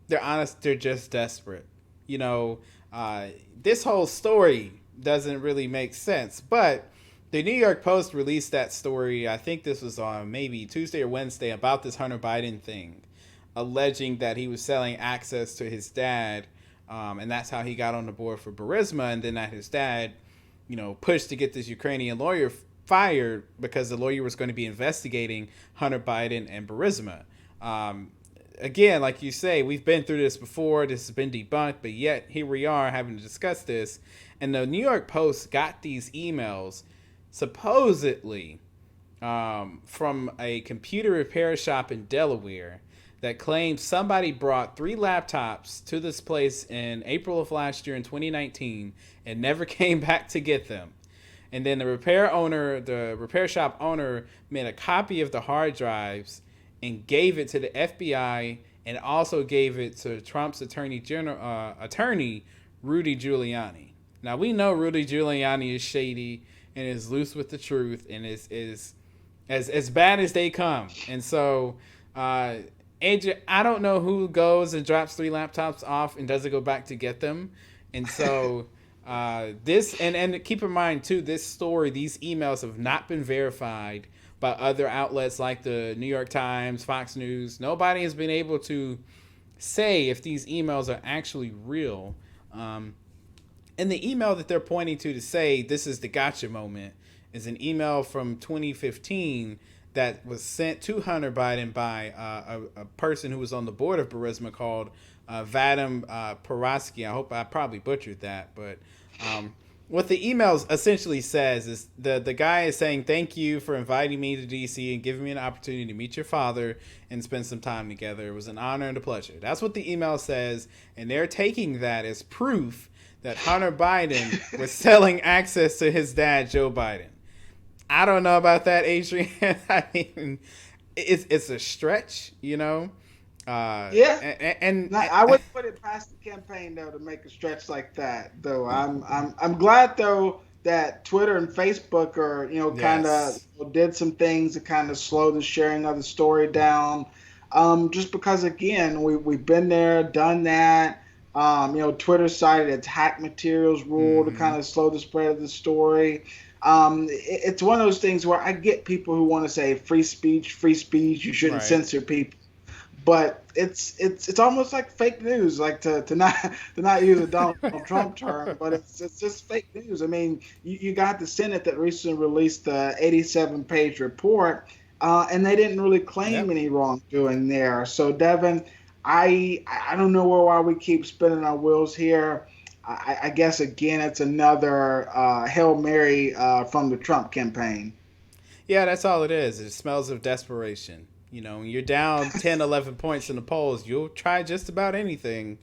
They're honest. They're just desperate. You know, uh, this whole story doesn't really make sense. But the New York Post released that story. I think this was on maybe Tuesday or Wednesday about this Hunter Biden thing, alleging that he was selling access to his dad, and that's how he got on the board for Burisma, and then that his dad, pushed to get this Ukrainian lawyer fired because the lawyer was going to be investigating Hunter Biden and Burisma. Um, Again, like you say, we've been through this before. This has been debunked, but yet here we are having to discuss this. And the New York Post got these emails supposedly from a computer repair shop in Delaware that claims somebody brought 3 laptops to this place in April of last year in 2019 and never came back to get them. And then the repair shop owner, made a copy of the hard drives and gave it to the FBI and also gave it to Trump's attorney Rudy Giuliani. Now we know Rudy Giuliani is shady and is loose with the truth and is as bad as they come. And so, uh, Adrian, I don't know who goes and drops 3 laptops off and doesn't go back to get them. And so, this and keep in mind too, this story, these emails have not been verified by other outlets like the New York Times, Fox News. Nobody has been able to say if these emails are actually real. Um, and the email that they're pointing to say this is the gotcha moment is an email from 2015 that was sent to Hunter Biden by a person who was on the board of Burisma called Vadim Paraski. I hope I probably butchered that, but um, what the email essentially says is the guy is saying thank you for inviting me to DC and giving me an opportunity to meet your father and spend some time together. It was an honor and a pleasure. That's what the email says, and they're taking that as proof that Hunter Biden was selling access to his dad, Joe Biden. I don't know about that, Adrian. I mean, it's a stretch, you know. Yeah. No, I And wouldn't put it past the campaign though to make a stretch like that. Though I'm glad though that Twitter and Facebook are kind of yes, did some things to kind of slow the sharing of the story down. Just because again we've been there, done that. Twitter cited its hack materials rule to mm-hmm. kind of slow the spread of the story. It's one of those things where I get people who want to say free speech, you shouldn't Right. censor people, but it's almost like fake news, like to not to not use a Donald Trump term, but it's just fake news. I mean, you got the Senate that recently released the 87-page report, and they didn't really claim Yep. any wrongdoing there. So Devin, I don't know why we keep spinning our wheels here. I guess again it's another Hail Mary from the Trump campaign. Yeah, that's all it is. It smells of desperation. You know, when you're down 10, 11 points in the polls, you'll try just about anything.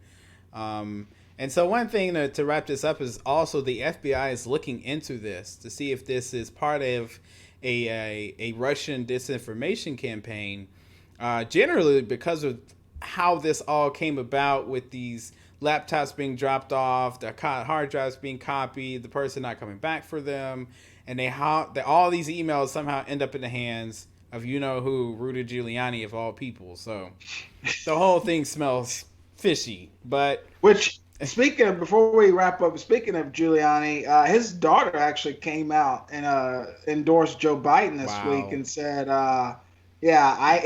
Um, and so, one thing to wrap this up is also the FBI is looking into this to see if this is part of a Russian disinformation campaign. Generally, because of how this all came about with these laptops being dropped off, the hard drives being copied, the person not coming back for them, and they all these emails somehow end up in the hands of you know who, Rudy Giuliani of all people. So the whole thing smells fishy. But Which, speaking of, before we wrap up, speaking of Giuliani, his daughter actually came out and endorsed Joe Biden this week wow, and said, "Yeah,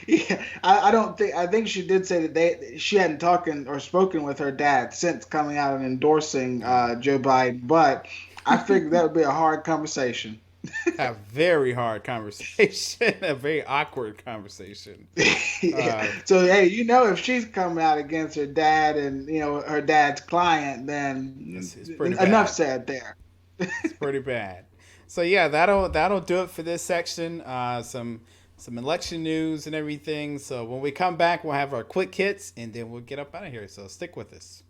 yeah, I don't think I think she did say that she hadn't talking or spoken with her dad since coming out and endorsing yeah, Joe Biden, but I figured that would be a hard conversation." a very hard conversation, a very awkward conversation. Yeah. Uh, So hey, if she's coming out against her dad and her dad's client, then it's pretty enough bad. said there. It's pretty bad. So yeah, that'll do it for this section. Some election news and everything. So when we come back, we'll have our quick hits and then we'll get up out of here. So stick with us.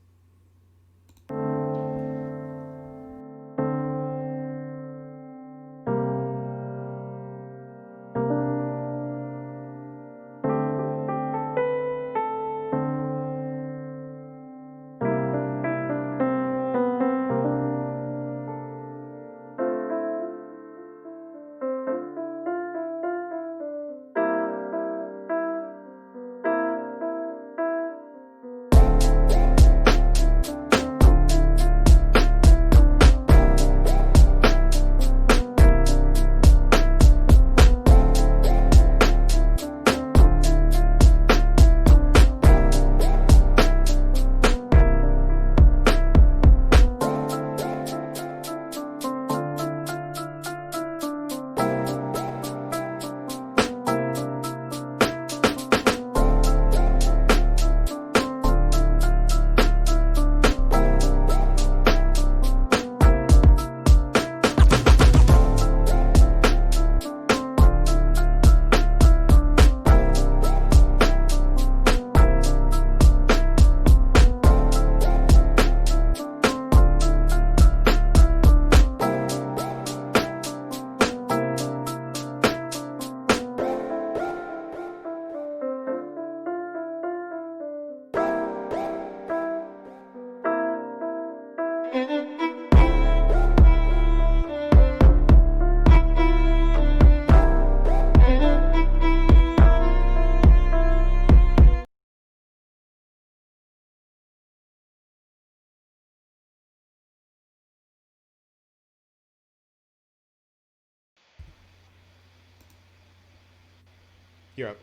You're up.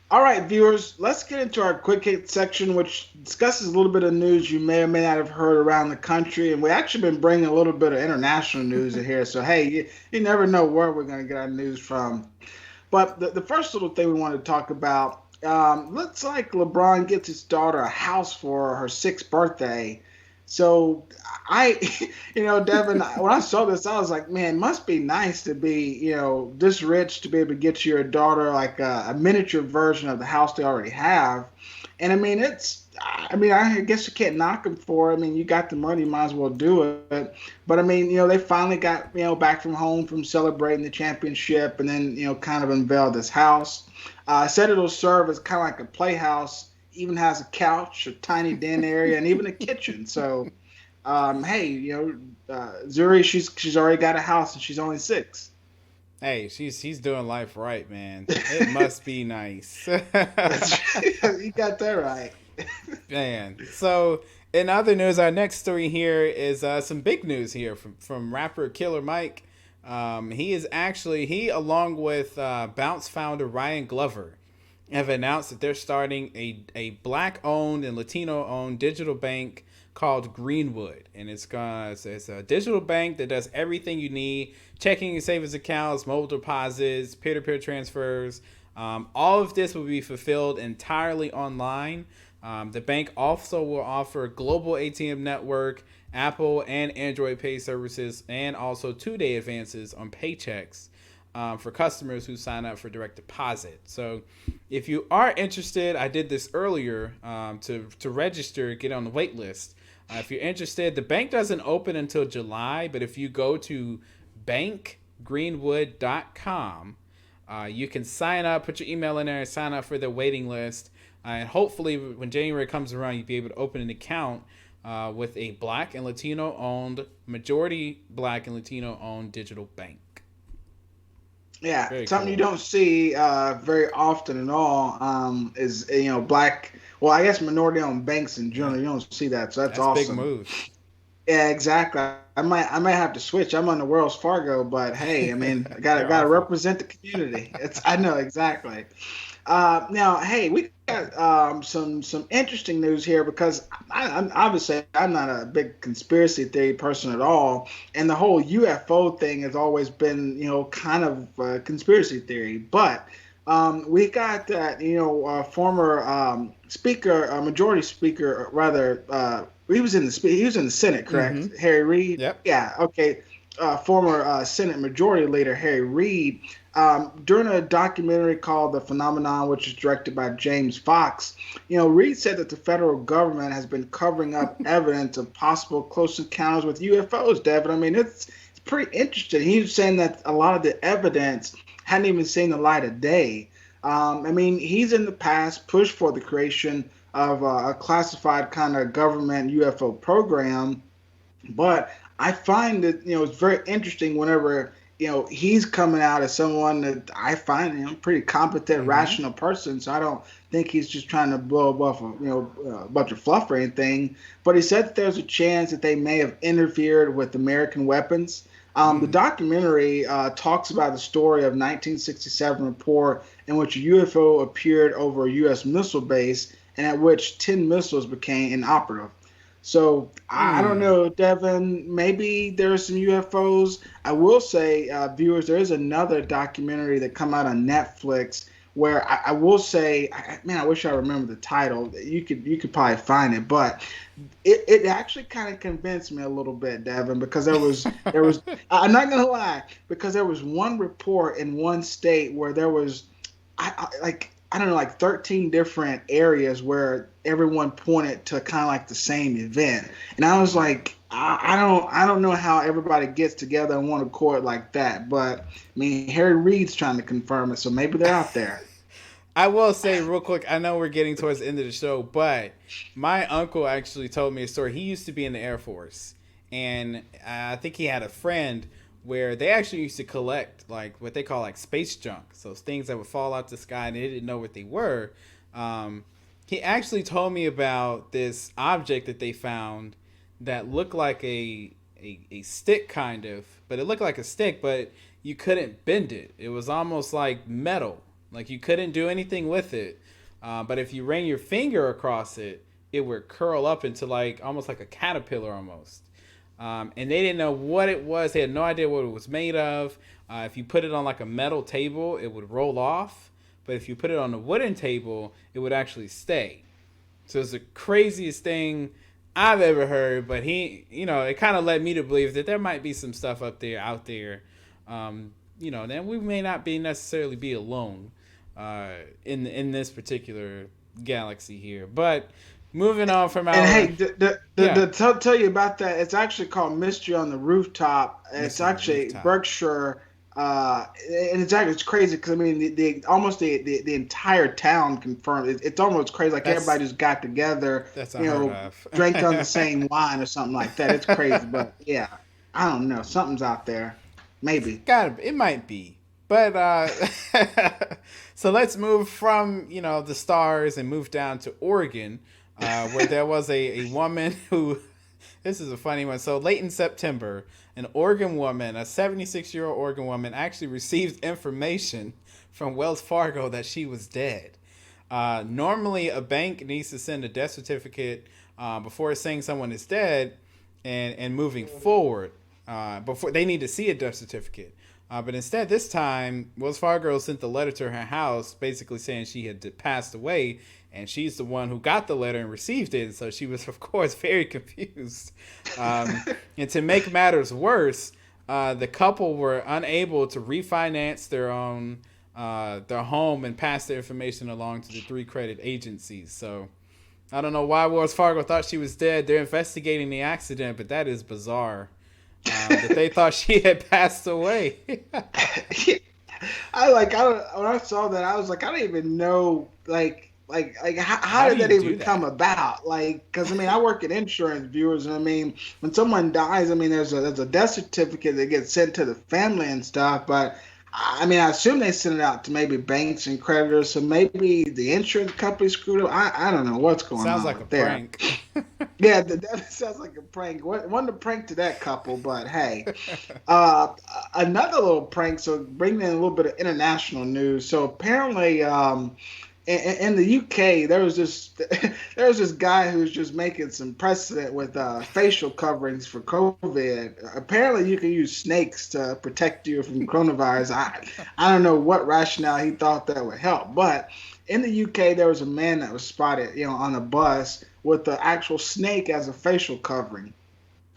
All right, viewers, let's get into our quick hit section, which discusses a little bit of news you may or may not have heard around the country. And we actually been bringing a little bit of international news in here. So, hey, you never know where we're going to get our news from. But the first little thing we want to talk about, looks like LeBron gets his daughter a house for her 6th birthday. So I, Devin, when I saw this, I was like, man, must be nice to be, this rich to be able to get your daughter like a miniature version of the house they already have. And I mean, I guess you can't knock them for it. I mean, you got the money, you might as well do it. But I mean, they finally got, back from home from celebrating the championship and then, kind of unveiled this house. Said it'll serve as kind of like a playhouse, even has a couch, a tiny den area, and even a kitchen. So, hey, Zuri, she's already got a house and she's only 6. Hey, she's doing life right, man. It must be nice. You got that right. Man. So in other news, our next story here is some big news here from rapper Killer Mike. He along with Bounce founder Ryan Glover have announced that they're starting a black owned and Latino owned digital bank called Greenwood, and it's a digital bank that does everything you need: checking and savings accounts, mobile deposits, peer to peer transfers. All of this will be fulfilled entirely online. The bank also will offer global ATM network, Apple and Android Pay services, and also 2-day advances on paychecks for customers who sign up for direct deposit. So if you are interested, I did this earlier to register, get on the wait list. If you're interested, the bank doesn't open until July, but if you go to bankgreenwood.com, you can sign up, put your email in there, and sign up for the waiting list. And hopefully, when January comes around, you'll be able to open an account with a majority black and Latino owned digital bank. Yeah, Very something you cool. don't see very often at all is black. Well, I guess minority-owned banks in Yeah, general. You don't see that, so that's that's big awesome. move. Yeah, exactly. I might have to switch. I'm on the Wells Fargo, but hey, I mean, I gotta They're gotta awful. represent the community. I know exactly. Now, hey, we got some interesting news here because I'm not a big conspiracy theory person at all, and the whole UFO thing has always been kind of conspiracy theory. But we got that former speaker, majority speaker, rather. He was in the Senate, Mm-hmm. correct? Harry Reid. Yep. Yeah. Okay. Former Senate Majority Leader Harry Reid, during a documentary called The Phenomenon, which is directed by James Fox, Reid said that the federal government has been covering up evidence of possible close encounters with UFOs. Devin, I mean, it's pretty interesting. He was saying that a lot of the evidence hadn't even seen the light of day. I mean, he's in the past pushed for the creation of a classified kind of government UFO program, but I find that it's very interesting whenever he's coming out as someone that I find pretty competent, Mm-hmm. rational person. So I don't think he's just trying to blow up a bunch of fluff or anything. But he said that there's a chance that they may have interfered with American weapons. The Mm. documentary talks about the story of 1967 report in which a UFO appeared over a U.S. missile base and at which 10 missiles became inoperative. So I don't Mm. know, Devin. Maybe there's some UFOs. I will say, viewers, there is another documentary that come out on Netflix where I will say, man, I wish I remember the title. You could probably find it, but it actually kind of convinced me a little bit, Devin, because there was I'm not gonna lie, because there was one report in one state where there was I don't know, like 13 different areas where everyone pointed to kind of like the same event, and I was like, I don't know how everybody gets together and want to court like that, but I mean Harry Reid's trying to confirm it, so maybe they're out there. I will say real quick, I know we're getting towards the end of the show, but my uncle actually told me a story. He used to be in the Air Force, and I think he had a friend where they actually used to collect like what they call like space junk, so things that would fall out the sky and they didn't know what they were. Um, he actually told me about this object that they found that looked like a stick kind of, but it looked like a stick, but you couldn't bend it. It was almost like metal, like you couldn't do anything with it. But if you ran your finger across it, it would curl up into like almost like a caterpillar almost. And they didn't know what it was. They had no idea what it was made of. If you put it on like a metal table, it would roll off. But if you put it on a wooden table, it would actually stay. So it's the craziest thing. I've ever heard, but he, it kind of led me to believe that there might be some stuff out there. Then we may not be necessarily be alone in this particular galaxy here. But moving on from And our, hey, yeah, tell you about that. It's actually called Mystery on the Rooftop. It's Mystery on the actually Rooftop. Berkshire, and it's crazy because I mean the almost the entire town confirmed. It's almost crazy. Like That's everybody just got together, that's unheard of. drank on the same wine or something like that. It's crazy, but yeah, I don't know. Something's out there, maybe. It might be. But so let's move from the stars and move down to Oregon, where there was a woman who, this is a funny one. So late in September, an Oregon woman, a 76-year-old Oregon woman, actually received information from Wells Fargo that she was dead. Normally, a bank needs to send a death certificate before saying someone is dead and moving forward. Before they need to see a death certificate. But instead, this time, Wells Fargo sent the letter to her house, basically saying she had passed away, and she's the one who got the letter and received it. So she was, of course, very confused. And to make matters worse, the couple were unable to refinance their home and pass their information along to the three credit agencies. So I don't know why Wells Fargo thought she was dead. They're investigating the accident, but that is bizarre. That they thought she had passed away. When I saw that I was like I don't even know how How do did that you do even come that? about, like because I mean I work in insurance, viewers, and I mean when someone dies I mean there's a death certificate that gets sent to the family and stuff, but I mean I assume they send it out to maybe banks and creditors, so maybe the insurance company screwed up. I don't know what's going Sounds on like a with there. prank. Yeah, that sounds like a prank. One to prank to that couple, but hey, another little prank. So bringing in a little bit of international news. So apparently, in the UK, there was this there was this guy who's just making some precedent with facial coverings for COVID. Apparently, you can use snakes to protect you from coronavirus. I don't know what rationale he thought that would help, but in the UK, there was a man that was spotted, on a bus with the actual snake as a facial covering.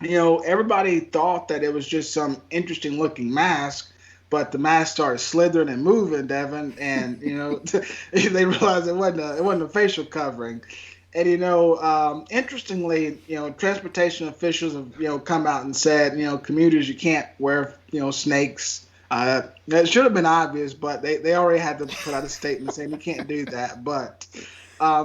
Everybody thought that it was just some interesting looking mask, but the mask started slithering and moving, Devin, and they realized it wasn't a facial covering. And interestingly, transportation officials have come out and said, commuters you can't wear snakes. That should have been obvious, but they already had to put out a statement saying you can't do that. But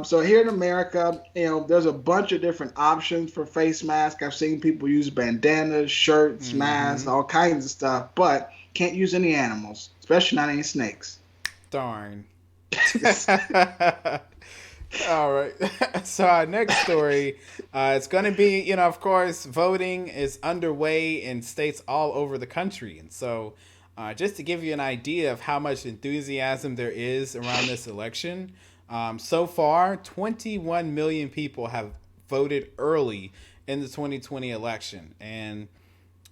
so here in America, there's a bunch of different options for face mask. I've seen people use bandanas, shirts, masks, Mm-hmm. all kinds of stuff, but can't use any animals, especially not any snakes. Darn. All right. So our next story, it's going to be, of course, voting is underway in states all over the country, and so just to give you an idea of how much enthusiasm there is around this election, so far 21 million people have voted early in the 2020 election, and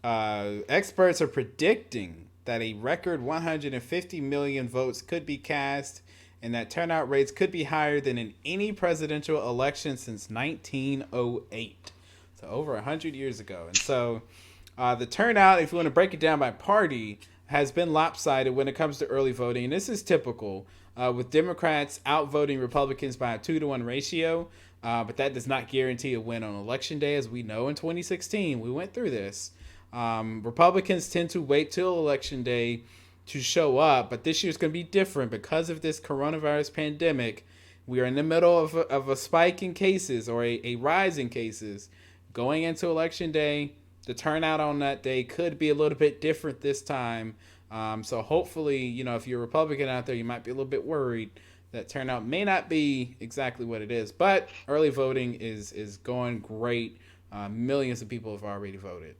experts are predicting that a record 150 million votes could be cast and that turnout rates could be higher than in any presidential election since 1908. So over 100 years ago. And so the turnout, if you want to break it down by party, has been lopsided when it comes to early voting. And this is typical, with Democrats outvoting Republicans by a 2-to-1 ratio. But that does not guarantee a win on election day. As we know, in 2016, we went through this. Republicans tend to wait till election day to show up, but this year's going to be different because of this coronavirus pandemic. We are in the middle of a spike in cases, or a rise in cases going into election day. The turnout on that day could be a little bit different this time. So hopefully, if you're a Republican out there, you might be a little bit worried that turnout may not be exactly what it is. But early voting is going great. Millions of people have already voted.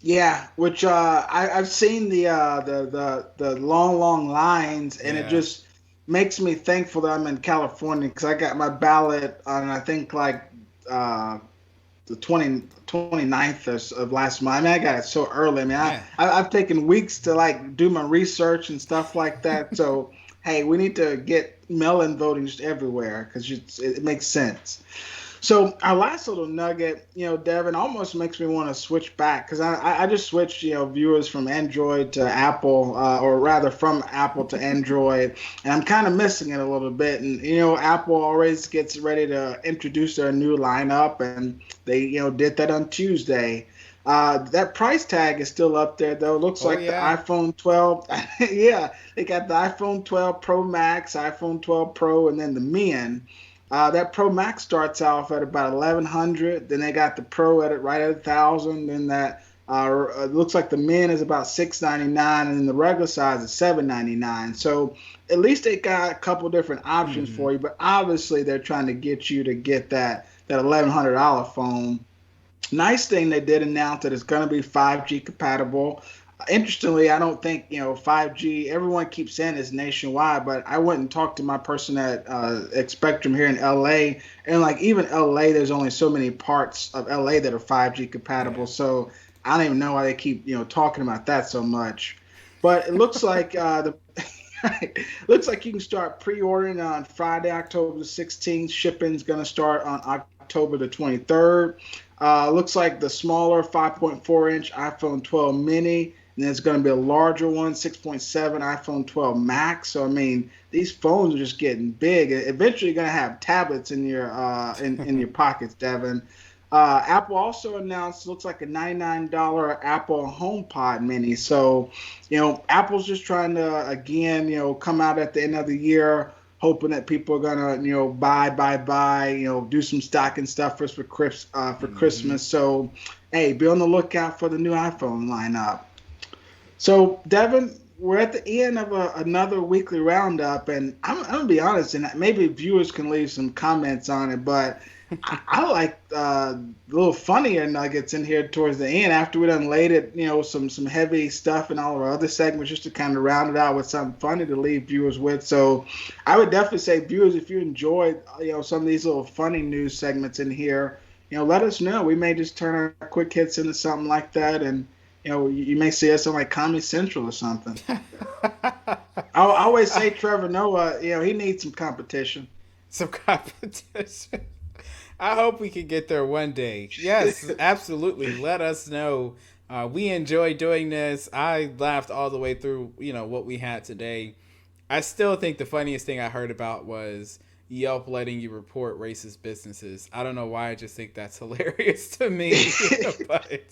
Yeah, which I've seen the long lines, and it Yeah. just makes me thankful that I'm in California because I got my ballot on I think like uh, the 29th of last month. I mean, I got it so early. I mean, Yeah. I've taken weeks to like do my research and stuff like that. So hey, we need to get mail-in voting just everywhere because it makes sense. So our last little nugget, Devin, almost makes me want to switch back because I just switched, viewers from Android to Apple, or rather from Apple to Android, and I'm kind of missing it a little bit. And Apple always gets ready to introduce their new lineup, and they did that on Tuesday. That price tag is still up there though. Looks Oh like the yeah. iPhone 12. Yeah, they got the iPhone 12 Pro Max, iPhone 12 Pro, and then the Min. That Pro Max starts off at about 1,100. Then they got the Pro at it right at 1,000. Then that looks like the Min is about 699, and then the regular size is 799. So at least they got a couple different options Hmm. for you. But obviously they're trying to get you to get that $1,100 phone. Nice thing they did announce that it's going to be 5G compatible. Interestingly, I don't think 5G. Everyone keeps saying it's nationwide, but I went and talked to my person at Spectrum here in LA, and like even LA, there's only so many parts of LA that are 5G Yeah. compatible. So I don't even know why they keep talking about that so much. But it looks like the looks like you can start pre-ordering on Friday, October the 16th. Shipping's going to start on October the 23rd. Looks like the smaller 5.4-inch iPhone 12 mini, and there's going to be a larger one, 6.7 iPhone 12 Max. So I mean, these phones are just getting big. Eventually, you're going to have tablets in your in your pockets, Devin. Apple also announced looks like a $99 Apple HomePod Mini. So, Apple's just trying to again, come out at the end of the year, hoping that people are gonna, buy, do some stocking stuffers for Hmm. Christmas. So, hey, be on the lookout for the new iPhone lineup. So, Devin, we're at the end of another weekly roundup, and I'm gonna be honest, and maybe viewers can leave some comments on it, but I like little funnier nuggets in here towards the end after we done laid it, some heavy stuff in all of our other segments, just to kind of round it out with something funny to leave viewers with. So, I would definitely say, viewers, if you enjoyed, some of these little funny news segments in here, let us know. We may just turn our quick hits into something like that, and you may see us on like Comedy Central or something. I always say Trevor Noah, he needs some competition. Some competition. I hope we can get there one day. Yes, absolutely. Let us know. We enjoy doing this. I laughed all the way through, what we had today. I still think the funniest thing I heard about was Yelp letting you report racist businesses. I don't know why. I just think that's hilarious to me. But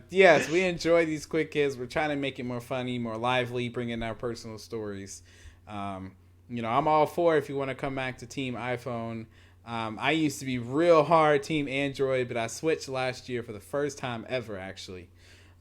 yes, we enjoy these quick hits. We're trying to make it more funny, more lively, bring in our personal stories. Um, I'm all for it if you want to come back to Team iPhone. I used to be real hard Team Android, but I switched last year for the first time ever, actually.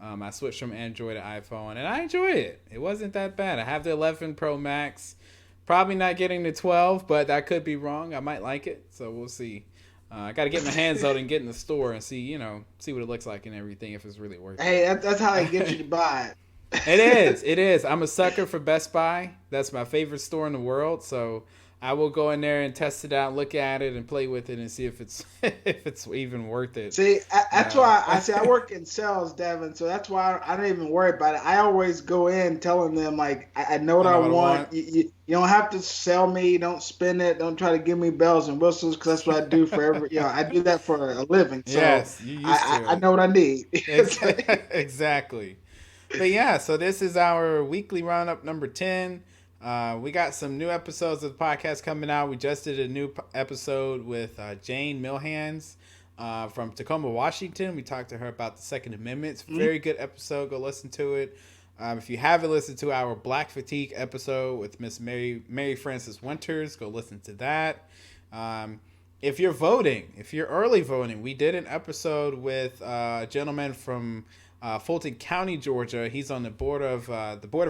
I switched from Android to iPhone, and I enjoy it. It wasn't that bad. I have the 11 Pro Max. Probably not getting the 12, but that could be wrong. I might like it, so we'll see. I got to get my hands out and get in the store and see, see what it looks like and everything if it's really worth Hey, it. that's how they get you to buy It it. is. It is. I'm a sucker for Best Buy. That's my favorite store in the world. So I will go in there and test it out, look at it, and play with it, and see if it's if it's even worth it. See, that's Uh, why I say I work in sales, Devin. So that's why I don't even worry about it. I always go in telling them like I know what I I know what I want. want. You don't have to sell me. Don't spin it. Don't try to give me bells and whistles because that's what I do for every. I do that for a living. So Yes, you used I to know what I need. it. Exactly. But yeah, so this is our weekly roundup number 10. We got some new episodes of the podcast coming out. We just did a new episode with Jane Milhans from Tacoma, Washington. We talked to her about the Second Amendment. It's a very good episode. Go listen to it. If you haven't listened to our Black Fatigue episode with Miss Mary Frances Winters, go listen to that. Um, if you're voting, if you're early voting, we did an episode with a gentleman from Fulton County, Georgia. He's on the board of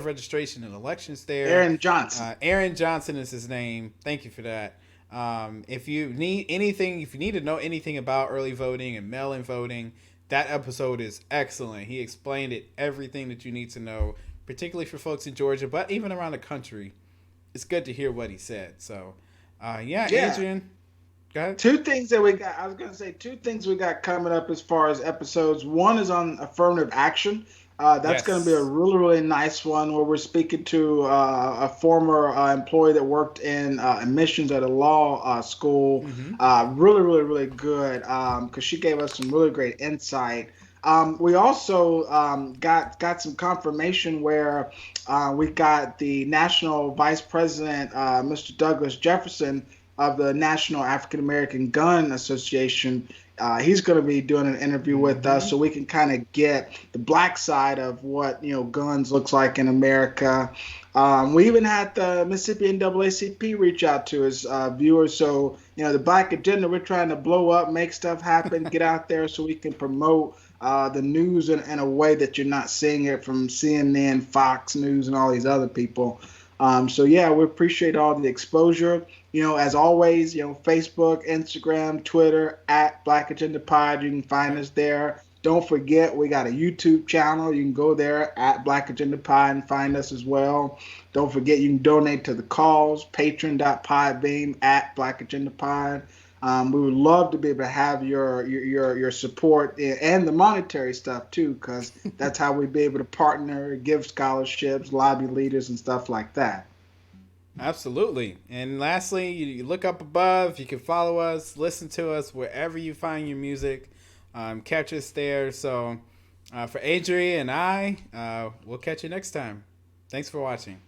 registration and elections there. Aaron Johnson. Aaron Johnson is his name. Thank you for that. If you need anything, if you need to know anything about early voting and mail-in voting, that episode is excellent. He explained it, everything that you need to know, particularly for folks in Georgia, but even around the country. It's good to hear what he said. So, yeah, Yeah. Adrian, go ahead. Two things that we got. I was going to say two things we got coming up as far as episodes. One is on affirmative action. That's going to be a Yes. really, really nice one where we're speaking to a former employee that worked in admissions at a law school. Mm-hmm. Really, really, really good because she gave us some really great insight. We also got some confirmation where we got the national vice president, Mr. Douglas Jefferson of the National African American Gun Association. He's going to be doing an interview with us, Mm-hmm. so we can kind of get the black side of what guns looks like in America. We even had the Mississippi NAACP reach out to his viewers. So the Black Agenda, we're trying to blow up, make stuff happen, get out there so we can promote the news in a way that you're not seeing it from CNN, Fox News, and all these other people. So yeah, we appreciate all the exposure. As always, Facebook, Instagram, Twitter at Black Agenda Pod. You can find us there. Don't forget, we got a YouTube channel. You can go there at Black Agenda Pod and find us as well. Don't forget, you can donate to the cause, patron.podbeam at Black Agenda Pod. We would love to be able to have your support and the monetary stuff too, because that's how we'd be able to partner, give scholarships, lobby leaders, and stuff like that. Absolutely. And lastly, you look up above. You can follow us, listen to us wherever you find your music. Catch us there. So for Adrian and I, we'll catch you next time. Thanks for watching.